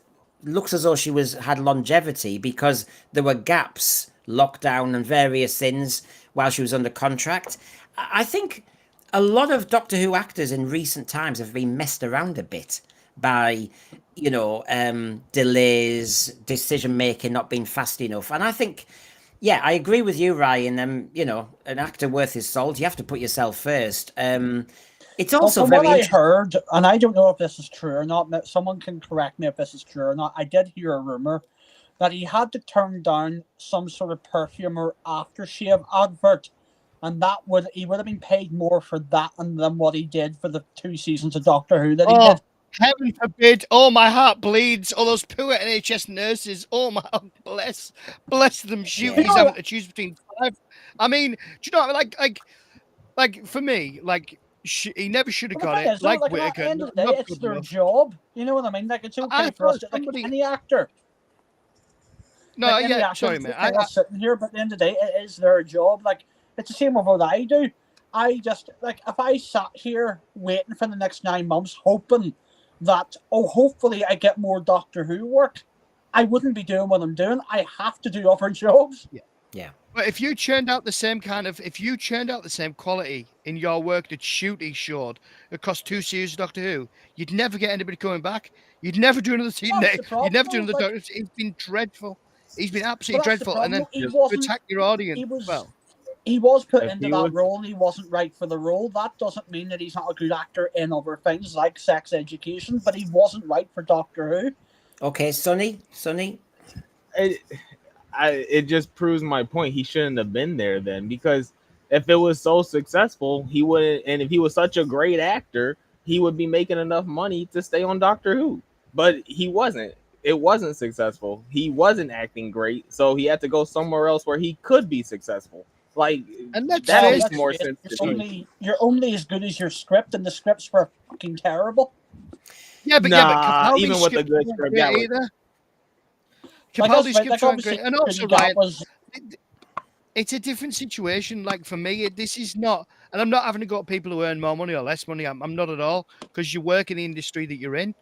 looks as though she had longevity because there were gaps, lockdown and various things while she was under contract. I think a lot of Doctor Who actors in recent times have been messed around a bit by, delays, decision making not being fast enough. And I think, yeah, I agree with you, Ryan. An actor worth his salt, you have to put yourself first. It's also from what I heard, and I don't know if this is true or not. Someone can correct me if this is true or not. I did hear a rumor that he had to turn down some sort of perfume or aftershave advert, and he would have been paid more for that than what he did for the 2 seasons of Doctor Who that he did. Heaven forbid! Oh, my heart bleeds. All those poor NHS nurses. Oh my, bless them. He's having to choose between 5. I mean, do you know? Like for me, he never should have got it. At the end of the day, it's their job. You know what I mean? It's okay for us, any actor. No, yeah, sorry, man. I'm not sitting here, but at the end of the day, it is their job. It's the same with what I do. I just, if I sat here waiting for the next 9 months, hoping that, hopefully I get more Doctor Who work, I wouldn't be doing what I'm doing. I have to do other jobs. Yeah. But if you churned out the same quality in your work that Ncuti showed across 2 series of Doctor Who, you'd never get anybody coming back. You'd never do another season. You'd never do another Doctor. He's been dreadful. He's been absolutely dreadful. And then to attack your audience. He was put into that role and he wasn't right for the role. That doesn't mean that he's not a good actor in other things like Sex Education, but he wasn't right for Doctor Who. Okay, Sonny. It just proves my point. He shouldn't have been there then, because if it was so successful, he wouldn't. And if he was such a great actor, he would be making enough money to stay on Doctor Who. But he wasn't. It wasn't successful. He wasn't acting great, so he had to go somewhere else where he could be successful. And that makes more sense. You're only as good as your script, and the scripts were fucking terrible. Yeah, but Capaldi's even with a good script, Capaldi's scripts weren't great, and also Ryan, it's a different situation. For me, this is not, and I'm not having to go at people who earn more money or less money. I'm not at all, because you work in the industry that you're in.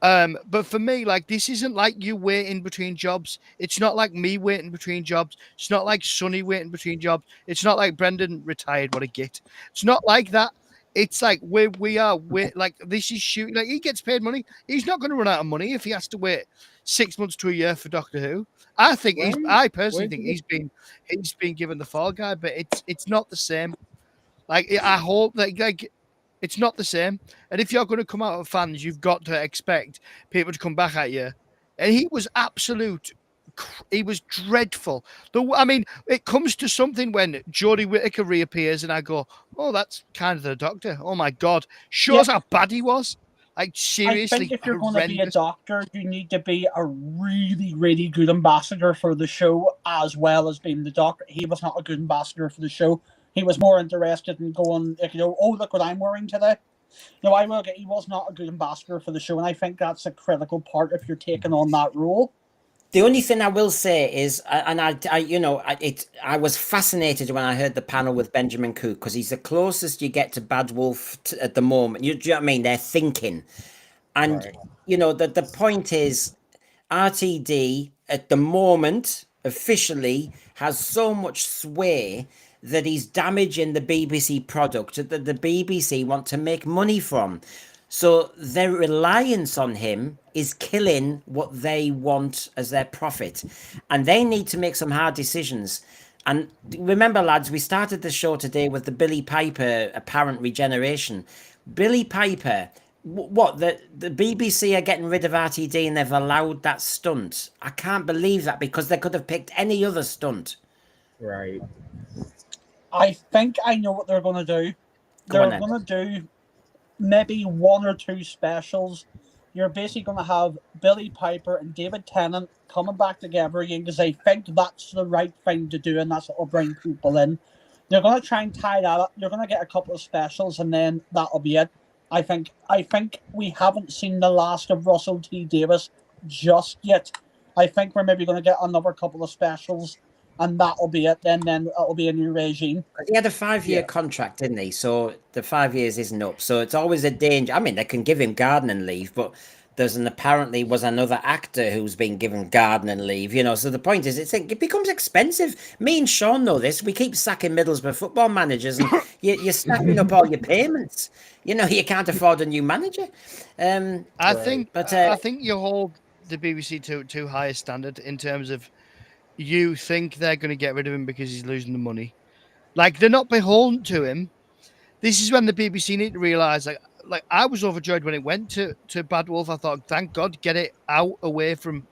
But for me, this isn't like you waiting between jobs. It's not like me waiting between jobs. It's not like Sonny waiting between jobs. It's not like Brendan retired. What a git. It's not like that. It's like this is shooting. He gets paid money. He's not going to run out of money if he has to wait 6 months to a year for Doctor Who. I personally think he's been given the fall guy, but it's not the same. I hope that it's not the same. And if you're going to come out of fans, you've got to expect people to come back at you. And he was he was dreadful. It comes to something when Jodie Whittaker reappears and I go, oh, that's kind of the Doctor. Oh my God. Shows how bad he was. Seriously. I think if you're going to be a doctor, you need to be a really, really good ambassador for the show as well as being the Doctor. He was not a good ambassador for the show. He was more interested in going, oh, look what I'm wearing today. He was not a good ambassador for the show, and I think that's a critical part if you're taking on that role. The only thing I will say is, and I was fascinated when I heard the panel with Benjamin Cook, because he's the closest you get to Bad Wolf at the moment. Do you know what I mean? They're thinking. And, the point is, RTD at the moment officially has so much sway that he's damaging the BBC product that the BBC want to make money from. So their reliance on him is killing what they want as their profit. And they need to make some hard decisions. And remember, lads, we started the show today with the Billy Piper apparent regeneration. Billy Piper, what, the BBC are getting rid of RTD and they've allowed that stunt? I can't believe that, because they could have picked any other stunt. Right. I think I know what they're going to do. They're going to do maybe 1 or 2 specials. You're basically going to have Billy Piper and David Tennant coming back together again, because they think that's the right thing to do and that's what will bring people in. They're going to try and tie that up. You're going to get a couple of specials and then that'll be it. I think we haven't seen the last of Russell T Davies just yet. I think we're maybe going to get another couple of specials and that'll be it. Then it'll be a new regime. He had a 5-year contract, didn't he? So the 5 years isn't up. So it's always a danger. I mean, they can give him gardening leave, but there's apparently was another actor who's been given gardening leave, So the point is, it becomes expensive. Me and Sean know this. We keep sacking Middlesbrough football managers, and you're stacking up all your payments. You can't afford a new manager. I think you hold the BBC to too high a standard in terms of you think they're going to get rid of him because he's losing the money. Like, they're not beholden to him. This is when the BBC need to realise, like I was overjoyed when it went to Bad Wolf. I thought, thank God, get it out away from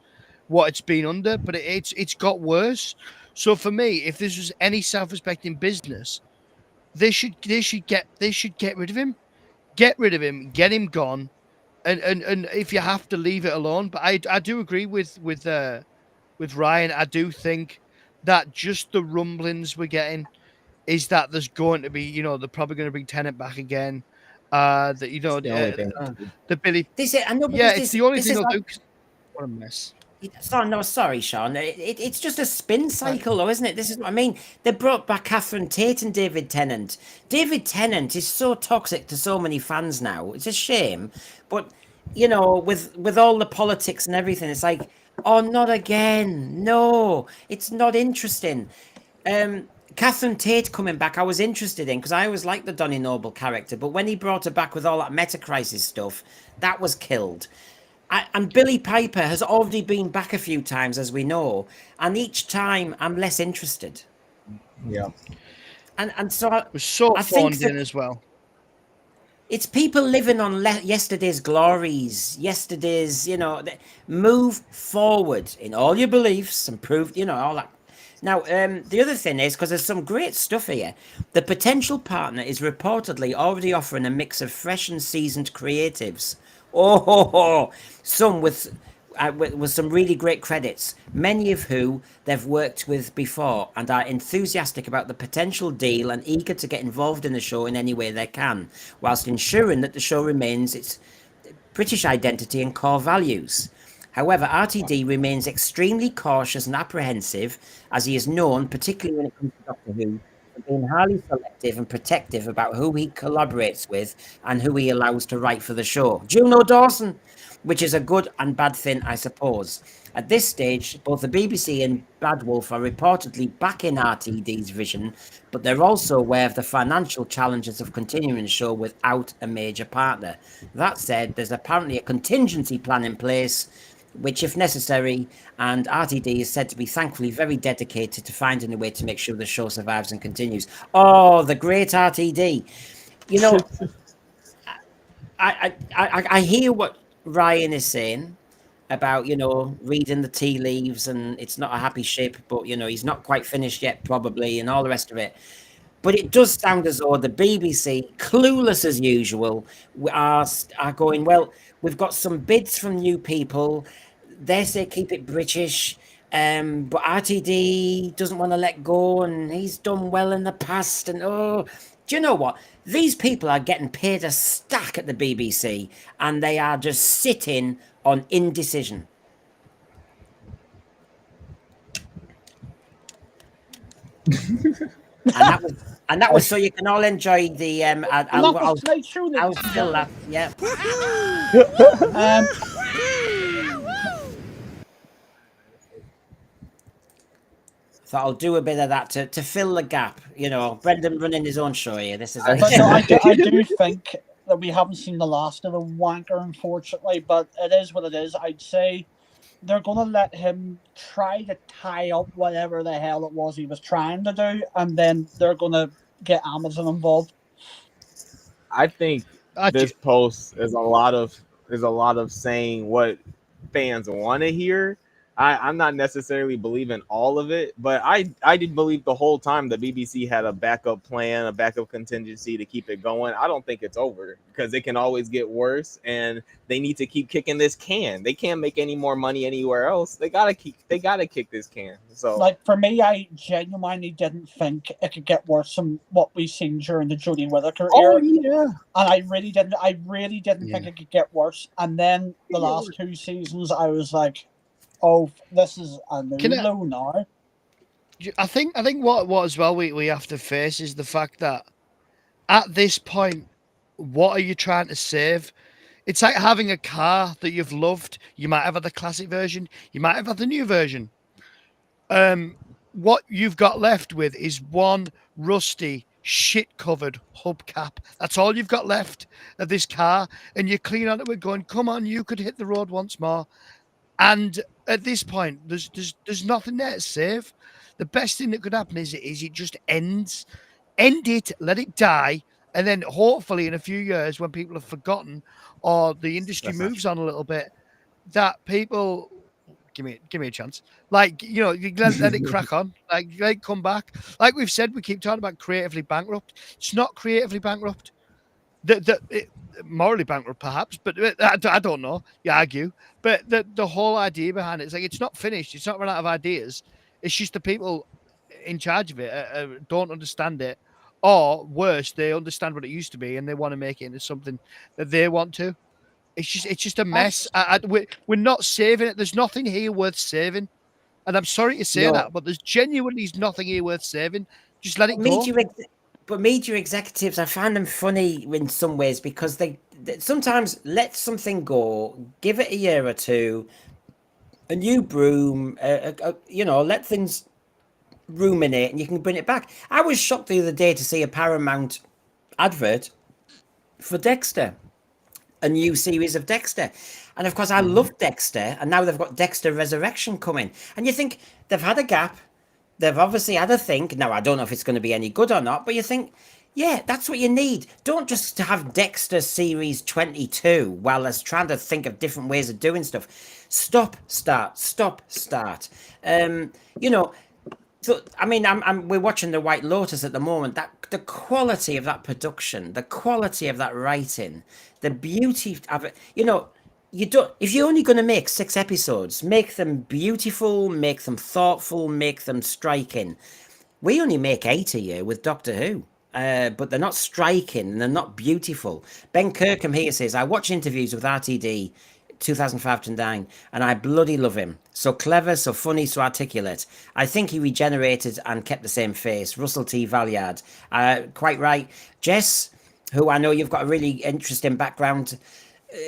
what it's been under. But it's got worse. So for me, if this was any self-respecting business, they should get rid of him. Get rid of him. Get him gone. And if you have to, leave it alone. But I do agree with Ryan. I do think that just the rumblings we're getting is that there's going to be, they're probably going to bring Tennant back again. That the Billy. This is, I know, it's the only thing they'll do. What a mess. Sorry, Sean. It's just a spin cycle, though, isn't it? This is what I mean. They brought back Catherine Tate and David Tennant. David Tennant is so toxic to so many fans now. It's a shame, but with all the politics and everything, it's like, oh, not again. No, it's not interesting. Catherine Tate coming back, I was interested in, because I always liked the Donny Noble character, but when he brought her back with all that Metacrisis stuff, that was killed. And Billy Piper has already been back a few times, as we know, and each time I'm less interested. Yeah. And so I was so I think phoned in as well. It's people living on yesterday's glories, move forward in all your beliefs and prove, all that. Now, the other thing is, because there's some great stuff here, the potential partner is reportedly already offering a mix of fresh and seasoned creatives. Some with some really great credits, many of who they've worked with before and are enthusiastic about the potential deal and eager to get involved in the show in any way they can, whilst ensuring that the show remains its British identity and core values. However, RTD remains extremely cautious and apprehensive, as he is known, particularly when it comes to Doctor Who, for being highly selective and protective about who he collaborates with and who he allows to write for the show. Juno Dawson, which is a good and bad thing, I suppose. At this stage, both the BBC and Bad Wolf are reportedly backing RTD's vision, but they're also aware of the financial challenges of continuing the show without a major partner. That said, there's apparently a contingency plan in place, which, if necessary, and RTD is said to be thankfully very dedicated to finding a way to make sure the show survives and continues. Oh, the great RTD. I hear what Ryan is saying about, reading the tea leaves, and it's not a happy ship, but, he's not quite finished yet, probably, and all the rest of it. But it does sound as though the BBC, clueless as usual, are going, well, we've got some bids from new people. They say keep it British, but RTD doesn't want to let go, and he's done well in the past. And do you know what? These people are getting paid a stack at the BBC, and they are just sitting on indecision. And that was so you can all enjoy the I'll fill that. Yeah. Thought I'll do a bit of that to fill the gap. You know, Brendan running his own show here. This is like, But no, I do think that we haven't seen the last of the wanker, unfortunately. But it is what it is. I'd say they're going to let him try to tie up whatever the hell it was he was trying to do, and then they're going to get Amazon involved. I think this post is a lot of saying what fans want to hear. I'm not necessarily believing all of it, but I did believe the whole time the BBC had a backup plan, a backup contingency to keep it going. I don't think it's over because it can always get worse, and they need to keep kicking this can. They can't make any more money anywhere else. They gotta kick this can. So, like, for me, I genuinely didn't think it could get worse than what we've seen during the Jodie Whittaker era. Yeah, and I really didn't think it could get worse. And then the last 2 seasons, I was like, oh, this is a new low now. I think what as well we have to face is the fact that at this point, what are you trying to save? It's like having a car that you've loved. You might have had the classic version. You might have had the new version. What you've got left with is one rusty, shit-covered hubcap. That's all you've got left of this car. And you're clean on it. We're going, come on, you could hit the road once more. And at this point, there's nothing there to save. The best thing that could happen is it just ends. End it, let it die, and then hopefully in a few years when people have forgotten or the industry moves on a little bit, that people give me a chance. Like, you know, you let it crack on. Like come back. Like we've said, we keep talking about creatively bankrupt. It's not creatively bankrupt. Morally bankrupt, perhaps, but I don't know. You argue, but the whole idea behind it is like it's not finished. It's not run out of ideas. It's just the people in charge of it don't understand it, or worse, they understand what it used to be and they want to make it into something that they want to. It's just a mess. We're not saving it. There's nothing here worth saving, and I'm sorry to say that, but there's genuinely nothing here worth saving. Just let it go. But media executives, I find them funny in some ways because they sometimes let something go, give it a year or two, a new broom, you know, let things ruminate and you can bring it back. I was shocked the other day to see a Paramount advert for Dexter, a new series of Dexter. And of course, I love Dexter, and now they've got Dexter Resurrection coming. And you think they've had a gap. They've obviously had a think. Now, I don't know if it's going to be any good or not, but you think, yeah, that's what you need. Don't just have Dexter Series 22 while they're trying to think of different ways of doing stuff. Stop, start. You know, so, I mean, we're watching The White Lotus at the moment. That the quality of that production, the quality of that writing, the beauty of it, you know, if you're only going to make 6 episodes, make them beautiful, make them thoughtful, make them striking. We only make 8 a year with Doctor Who, but they're not striking and they're not beautiful. Ben Kirkham here says, I watch interviews with RTD 2005 to 9 and I bloody love him. So clever, so funny, so articulate. I think he regenerated and kept the same face. Russell T. Valliard. Quite right. Jess, who I know you've got a really interesting background,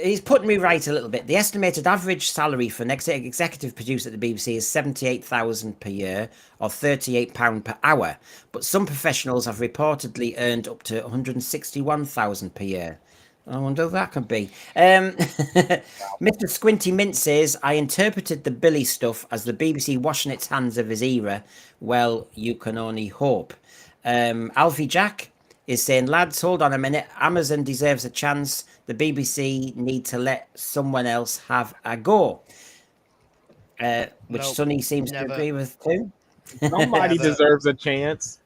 he's putting me right a little bit. The estimated average salary for an executive producer at the BBC is £78,000 per year or £38 per hour. But some professionals have reportedly earned up to £161,000 per year. I wonder who that could be. Mr. Squinty Mint says, I interpreted the Billy stuff as the BBC washing its hands of his era. Well, you can only hope. Alfie Jack is saying, lads, hold on a minute. Amazon deserves a chance. The BBC need to let someone else have a go. Which Sonny seems to agree with too. Somebody deserves a chance.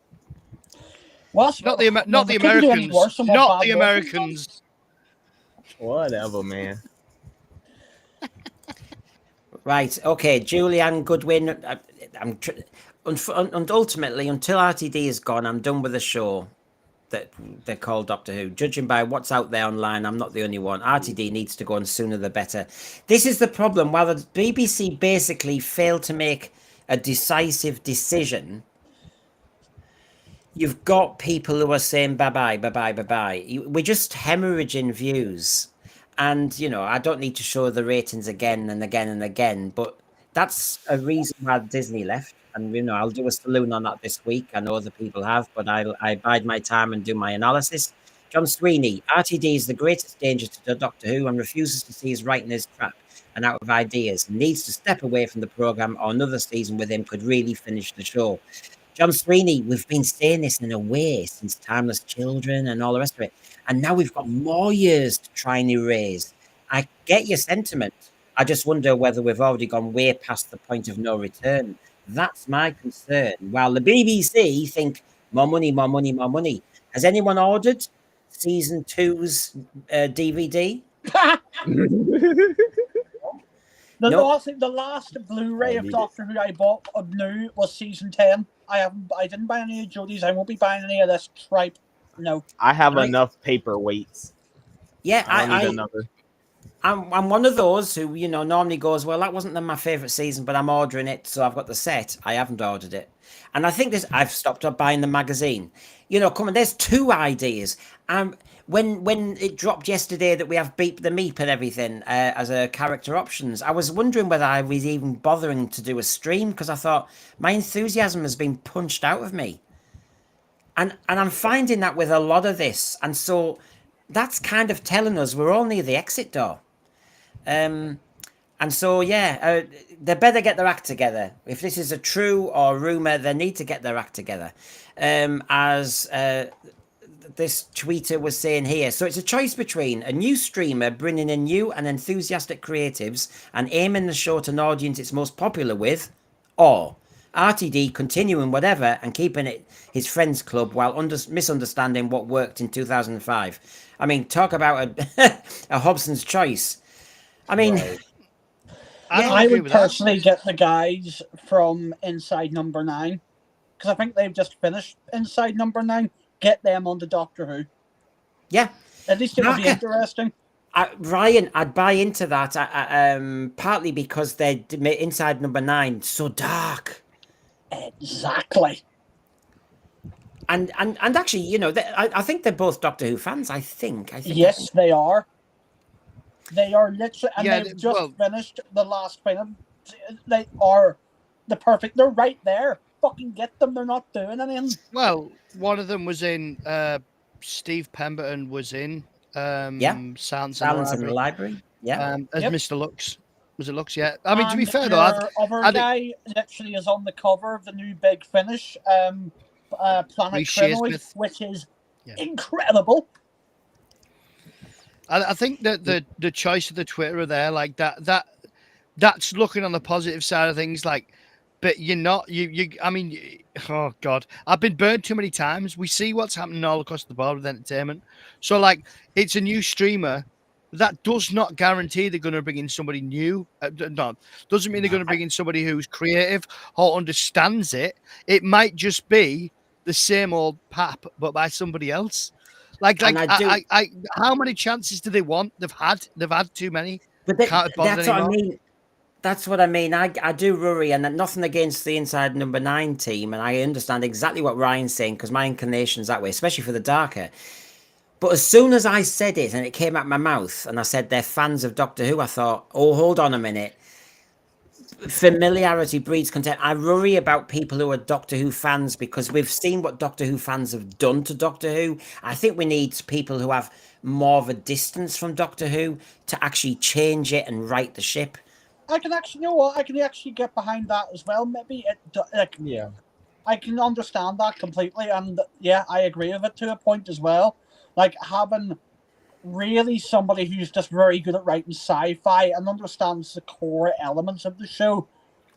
Well, not the Americans. Not the Americans. Whatever, man. Right. Okay. Julianne Goodwin. And ultimately, until RTD is gone, I'm done with the show that they call Doctor Who. Judging by what's out there online, I'm not the only one. RTD needs to go, and sooner the better. This is the problem. While the BBC basically failed to make a decisive decision, you've got people who are saying bye-bye. We're just hemorrhaging views. And, you know, I don't need to show the ratings again and again and again, but that's a reason why Disney left. And I'll do a saloon on that this week. I know other people have, but I bide my time and do my analysis. John Sweeney, RTD is the greatest danger to Doctor Who and refuses to see his writing as crap and out of ideas. Needs to step away from the program, or another season with him could really finish the show. John Sweeney, we've been saying this in a way since Timeless Children and all the rest of it. And now we've got more years to try and erase. I get your sentiment. I just wonder whether we've already gone way past the point of no return. That's my concern. While the BBC think more money, more money, more money. Has anyone ordered season 2's DVD? The last Blu-ray of Doctor Who I bought of new was season 10. I didn't buy any of Jodie's. I won't be buying any of this tripe. No. I have enough paperweights. Yeah, I don't need another. I'm one of those who, normally goes, well, that wasn't my favorite season, but I'm ordering it, so I've got the set. I haven't ordered it. And I think I've stopped up buying the magazine. Come on, there's 2 ideas. When it dropped yesterday that we have Beep the Meep and everything as a character options, I was wondering whether I was even bothering to do a stream, because I thought my enthusiasm has been punched out of me. And I'm finding that with a lot of this. And so that's kind of telling us we're all near the exit door. And so, they better get their act together. If this is a true or rumor, they need to get their act together. As this tweeter was saying here. So it's a choice between a new streamer bringing in new and enthusiastic creatives and aiming the show to an audience it's most popular with, or RTD continuing whatever and keeping it his friends club while misunderstanding what worked in 2005. I mean, talk about a Hobson's choice. I mean, right. I would personally get the guys from Inside Number 9, because I think they've just finished Inside Number 9. Get them on the Doctor Who. Yeah. At least it would be interesting. Ryan, I'd buy into that, partly because they're Inside Number 9 so dark. Exactly. And actually, I think they're both Doctor Who fans. I think. Yes, they are. They are literally, and they've just finished the last film. They are the perfect. They're right there. Fucking get them. They're not doing anything. Well, one of them was in. Steve Pemberton was in. Silence in the Library. Yeah. As Mr. Lux. Was it Lux? Yeah. I mean, to be fair though, other guy literally is on the cover of the new Big Finish, Planet Crinoid, which is incredible. I think that the choice of the Twitterer there, like that's looking on the positive side of things, like, but you're not, I mean, oh God, I've been burned too many times. We see what's happening all across the board with entertainment. So like, it's a new streamer. That does not guarantee they're going to bring in somebody new. No, doesn't mean they're going to bring in somebody who's creative or understands it. It might just be the same old pap, but by somebody else. Like, how many chances do they want? They've had too many. But that's what I mean. That's what I mean. I do worry, and nothing against the Inside Number 9 team, and I understand exactly what Ryan's saying, because my inclination's that way, especially for the darker. But as soon as I said it and it came out my mouth, and I said they're fans of Doctor Who, I thought, oh, hold on a minute. Familiarity breeds contempt. I worry about people who are Doctor Who fans, because we've seen what Doctor Who fans have done to Doctor Who. I think we need people who have more of a distance from Doctor Who to actually change it and right the ship. I can actually, you know what? I can actually get behind that as well. Maybe I can understand that completely, and I agree with it to a point as well. Like, having really somebody who's just very good at writing sci-fi and understands the core elements of the show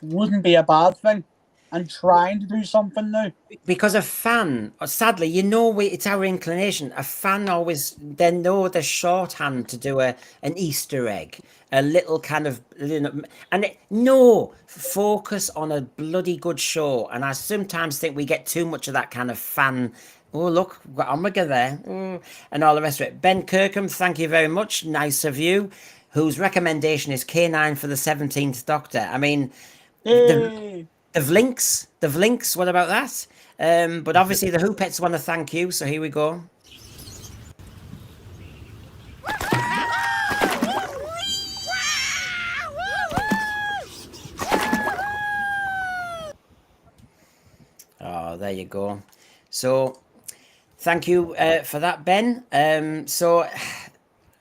wouldn't be a bad thing. And trying to do something new. Because a fan, sadly, it's our inclination. A fan always, they know the shorthand to do an Easter egg, a little kind of, focus on a bloody good show. And I sometimes think we get too much of that kind of fan. Oh, look, we've got Omega there, and all the rest of it. Ben Kirkham, thank you very much. Nice of you. Whose recommendation is K9 for the 17th Doctor. I mean, They've links. What about that? But obviously the Hoopets want to thank you, so here we go. Oh, there you go. So, thank you for that, Ben. So,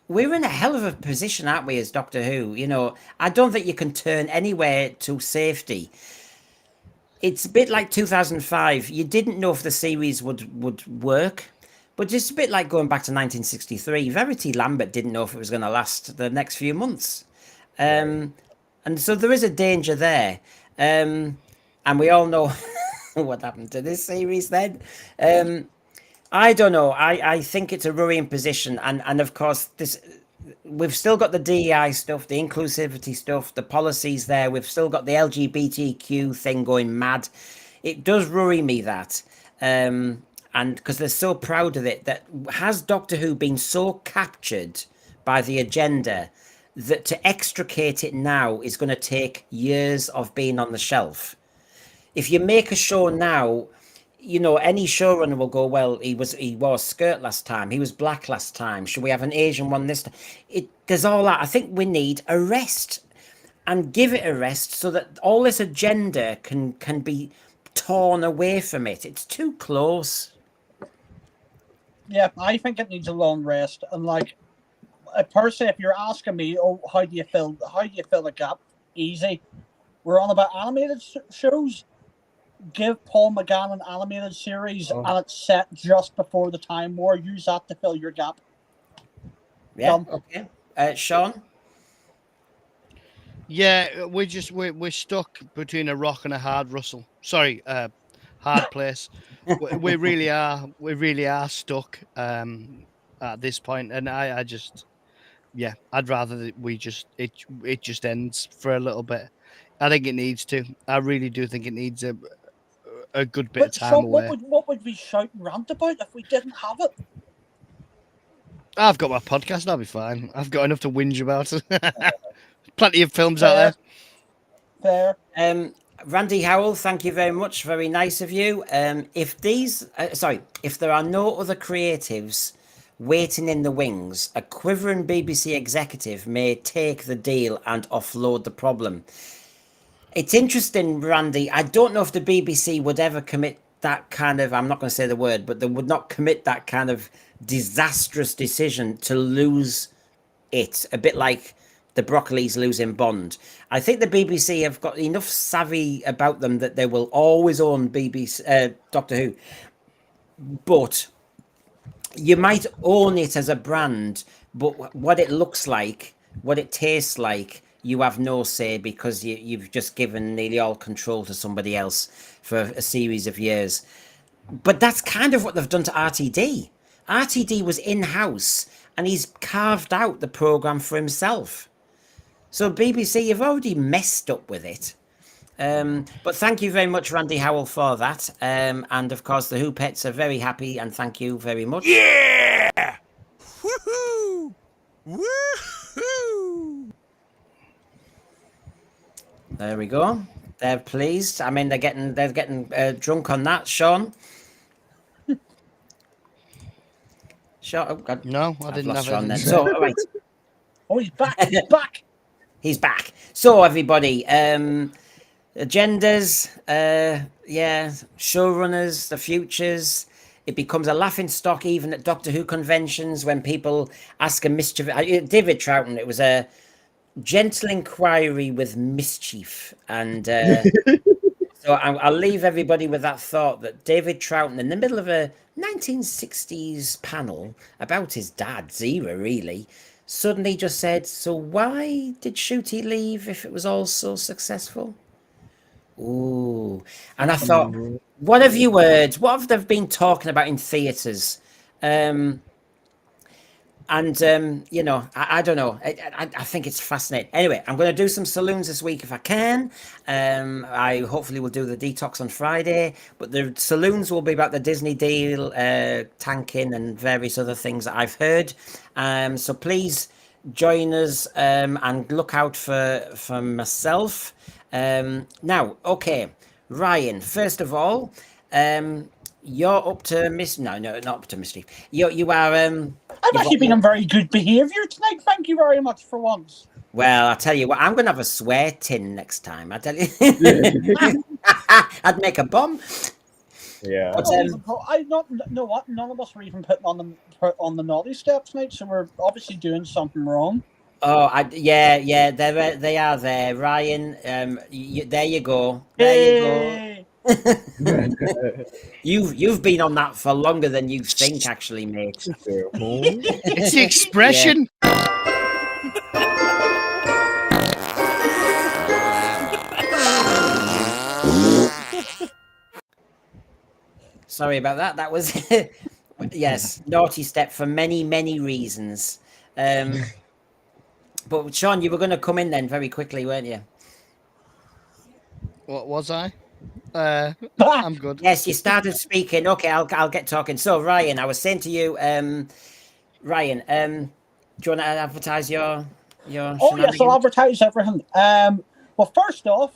we're in a hell of a position, aren't we, as Doctor Who? You know, I don't think you can turn anywhere to safety. It's a bit like 2005. You didn't know if the series would work, but just a bit like going back to 1963. Verity Lambert didn't know if it was going to last the next few months. And so there is a danger there. And we all know what happened to this series then. I don't know. I think it's a worrying position. And of course, we've still got the DEI stuff, the inclusivity stuff, the policies there. We've still got the LGBTQ thing going mad. It does worry me that. And because they're so proud of it, that has Doctor Who been so captured by the agenda that to extricate it now is going to take years of being on the shelf. If you make a show now, you know, any showrunner will go, well, he wore a skirt last time, he was black last time, should we have an Asian one this time? There's all that. I think we need a rest, and give it a rest so that all this agenda can be torn away from it. It's too close. Yeah, I think it needs a long rest. And like, personally, if you're asking me, how do you fill the gap? Easy. We're on about animated shows. Give Paul McGann an animated series, and it's set just before the Time War. Use that to fill your gap. Yeah. Okay. Sean. Yeah, we're stuck between a rock and a hard hard place. we really are. We really are stuck at this point, and I just, yeah, I'd rather that it just ends for a little bit. I think it needs to. I really do think it needs a good bit of time away. What would we shout and rant about if we didn't have it? I've got my podcast. I'll be fine. I've got enough to whinge about. Plenty of films out there. Randy Howell, thank you very much. Very nice of you. If there are no other creatives waiting in the wings, a quivering BBC executive may take the deal and offload the problem. It's interesting, Randy. I don't know if the BBC would ever commit that kind of, I'm not going to say the word, but they would not commit that kind of disastrous decision to lose it. A bit like the Broccolis losing Bond. I think the BBC have got enough savvy about them that they will always own Doctor Who. But you might own it as a brand, but what it looks like, what it tastes like, you have no say, because you've just given nearly all control to somebody else for a series of years. But that's kind of what they've done to RTD. RTD was in-house, and he's carved out the programme for himself. So BBC, you've already messed up with it. But thank you very much, Randy Howell, for that. And of course, the Who Pets are very happy, and thank you very much. Yeah! Woohoo! Woohoo! There we go. They're pleased. I mean, they're getting drunk on that, Sean. Sean, oh God. No, I didn't have Sean then. So, all right. Oh, he's back. He's back. He's back. So, everybody, agendas, showrunners, the futures. It becomes a laughing stock even at Doctor Who conventions when people ask a mischievous. David Troughton, it was a gentle inquiry with mischief, and so I'll leave everybody with that thought that David Troughton, in the middle of a 1960s panel about his dad's era, really, suddenly just said, "So why did Ncuti leave if it was all so successful?" Ooh, and I thought, what have you heard? What have they been talking about in theatres? You know, I don't know. I think it's fascinating. Anyway, I'm going to do some saloons this week if I can. I hopefully will do the detox on Friday, but the saloons will be about the Disney deal, tanking, and various other things that I've heard. So please join us and look out for myself. Now, okay, Ryan. First of all, you're up to no, not up to mischief. You are. I've actually been on very good behaviour tonight. Thank you very much for once. Well, I'll tell you what. I'm going to have a swear tin next time. I tell you, I'd make a bomb. Yeah. But, I not know what none of us were even putting on the naughty steps, mate. So we're obviously doing something wrong. oh, yeah, they are there, Ryan. There you go. There you go. Hey! You've been on that for longer than you think, actually, mate. It's the Yeah. expression. Sorry about that. That was yes, naughty step for many reasons. But Sean, you were going to come in then very quickly, weren't you? What was I? I'm good. Yes, you started speaking. Okay, I'll get talking. So Ryan, I was saying to you, Ryan, do you want to advertise your Oh yes, I'll advertise everything. Well, first off,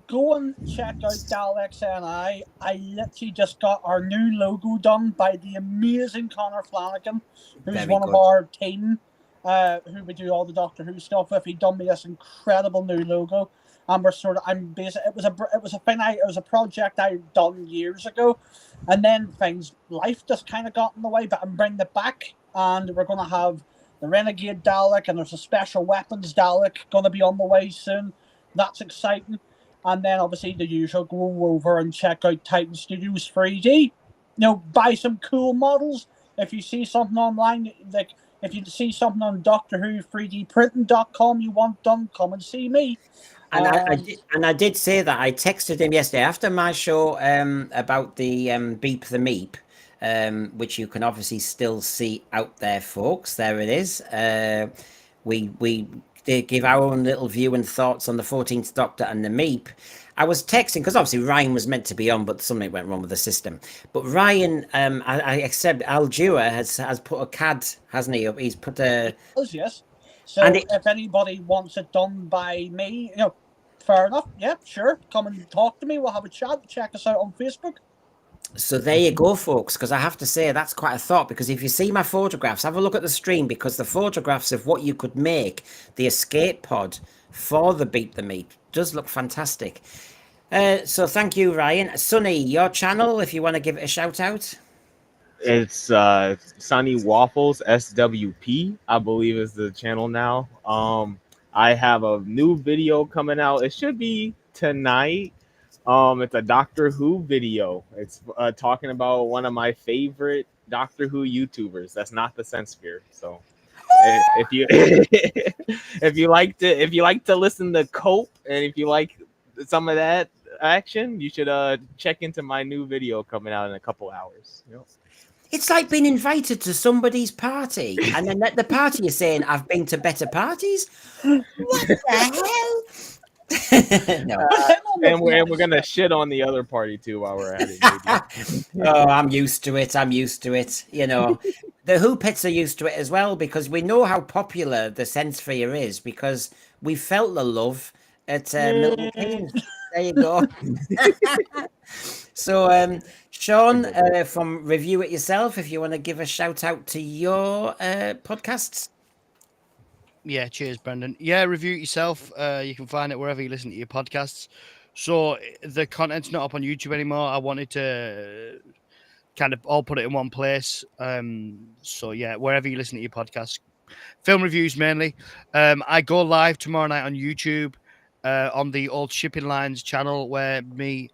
go and check out Daleks NI. I literally just got our new logo done by the amazing Connor Flanagan, who's Very one good. of our team, who we do all the Doctor Who stuff with. He done me this incredible new logo, and we're sort of it was a project I done years ago, and then life just kind of got in the way. But I'm bringing it back, and we're gonna have the Renegade Dalek, and there's a special weapons Dalek going to be on the way soon. That's exciting. And then obviously the usual, go over and check out Titan Studios 3D. You know, buy some cool models. If you see something online, like if you see something on Doctor Who 3dprinting.com you want done, come and see me. And I did say that. I texted him yesterday after my show about the Beep the Meep, which you can obviously still see out there, folks. There it is. We did give our own little view and thoughts on the 14th Doctor and the Meep. I was texting because obviously Ryan was meant to be on, but something went wrong with the system. But Ryan, I accept Al Dewar has put a CAD, hasn't he? He's put a yes. So if anybody wants it done by me, you know, fair enough. Yeah, sure. Come and talk to me. We'll have a chat. Check us out on Facebook. So there you go, folks, because I have to say that's quite a thought, because if you see my photographs, have a look at the stream, because the photographs of what you could make the escape pod for the Beat the Meat does look fantastic. So thank you, Ryan. Sonny, your channel, if you want to give it a shout out. It's Sunny Waffles SWP, I believe is the channel now. I have a new video coming out. It should be tonight. It's a Doctor Who video. It's talking about one of my favorite Doctor Who YouTubers. That's not the Sensphere. So if you if you like to listen to Cope, and if you like some of that action, you should check into my new video coming out in a couple hours. You know? It's like being invited to somebody's party, and then at the party you're saying, "I've been to better parties." What the hell? No. And we're gonna shit on the other party too while we're at it. Oh, I'm used to it. You know, the Who pits are used to it as well, because we know how popular the Sensphere is, because we felt the love at Milton Keynes. There you go. So, Sean, from Review It Yourself, if you want to give a shout out to your podcasts. Yeah, cheers, Brendan. Yeah, Review It Yourself. You can find it wherever you listen to your podcasts. So the content's not up on YouTube anymore. I wanted to kind of all put it in one place. So yeah, wherever you listen to your podcasts, film reviews mainly. I go live tomorrow night on YouTube on the Old Shipping Lines channel, where me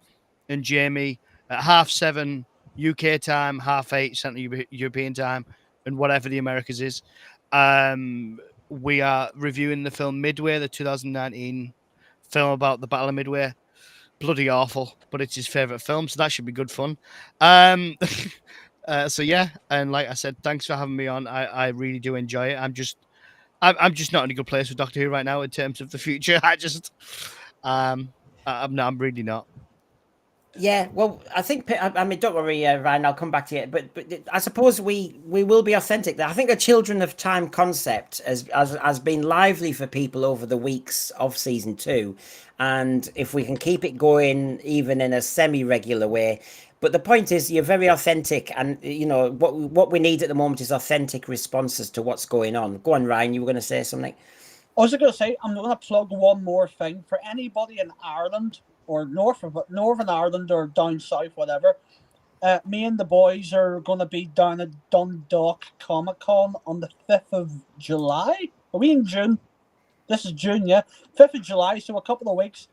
and Jamie at 7:30 UK time, 8:30 Central European time, and whatever the Americas is. We are reviewing the film Midway, the 2019 film about the Battle of Midway. Bloody awful, but it's his favorite film, so that should be good fun. So yeah, and like I said, thanks for having me on. I really do enjoy it. I'm just not in a good place with Doctor Who right now in terms of the future. I'm really not. Yeah, well, I think, I mean, don't worry, Ryan, I'll come back to you. But I suppose we will be authentic. I think the Children of Time concept has been lively for people over the weeks of season 2. And if we can keep it going, even in a semi-regular way. But the point is, you're very authentic. And, you know, what we need at the moment is authentic responses to what's going on. Go on, Ryan, you were going to say something? I was going to say, I'm going to plug one more thing. For anybody in Ireland, or Northern Ireland, or down south, whatever, Me and the boys are going to be down at Dundalk Comic Con on the 5th of July. Are we in June? This is June, yeah. 5th of July, so a couple of weeks.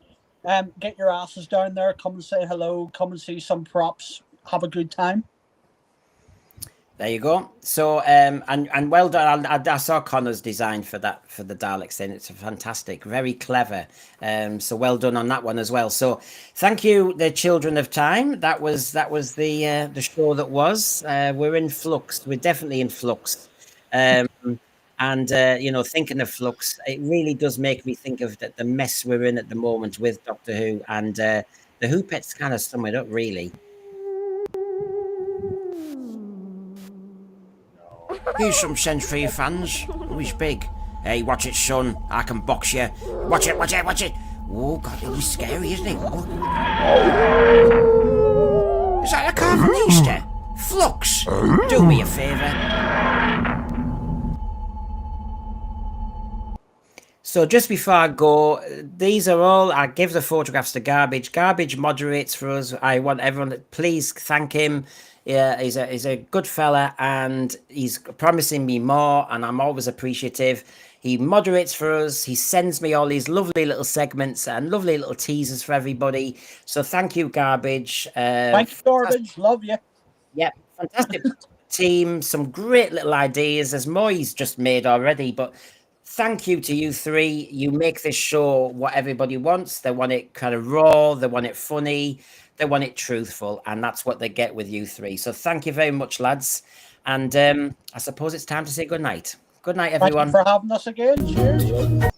Get your asses down there. Come and say hello. Come and see some props. Have a good time. There you go. So, and well done. I saw Connor's design for that, for the Daleks. Then it's fantastic, very clever. So well done on that one as well. So, thank you, the Children of Time. That was the show that was. We're in flux. We're definitely in flux. And you know, thinking of flux, it really does make me think of the mess we're in at the moment with Doctor Who, and the Who Pets kind of sum it up, really. Here's some sense for you fans. Who's big? Hey, watch it, son. I can box you. Watch it, watch it, watch it. Oh, God, he's scary, isn't he? Oh. Is that a cartoonista? Flux, do me a favour. So just before I go, these are all, I give the photographs to Garbage. Garbage moderates for us. I want everyone to please thank him. Yeah, he's a good fella, and he's promising me more, and I'm always appreciative. He moderates for us. He sends me all these lovely little segments and lovely little teasers for everybody. So thank you, Garbage. Thanks, Garbage. Love you. Yeah, fantastic team. Some great little ideas. There's more he's just made already, but thank you to you three. You make this show what everybody wants. They want it kind of raw. They want it funny. They want it truthful, and that's what they get with you three. So thank you very much, lads. And I suppose it's time to say good night. Good night, everyone. Thank you for having us again. Cheers.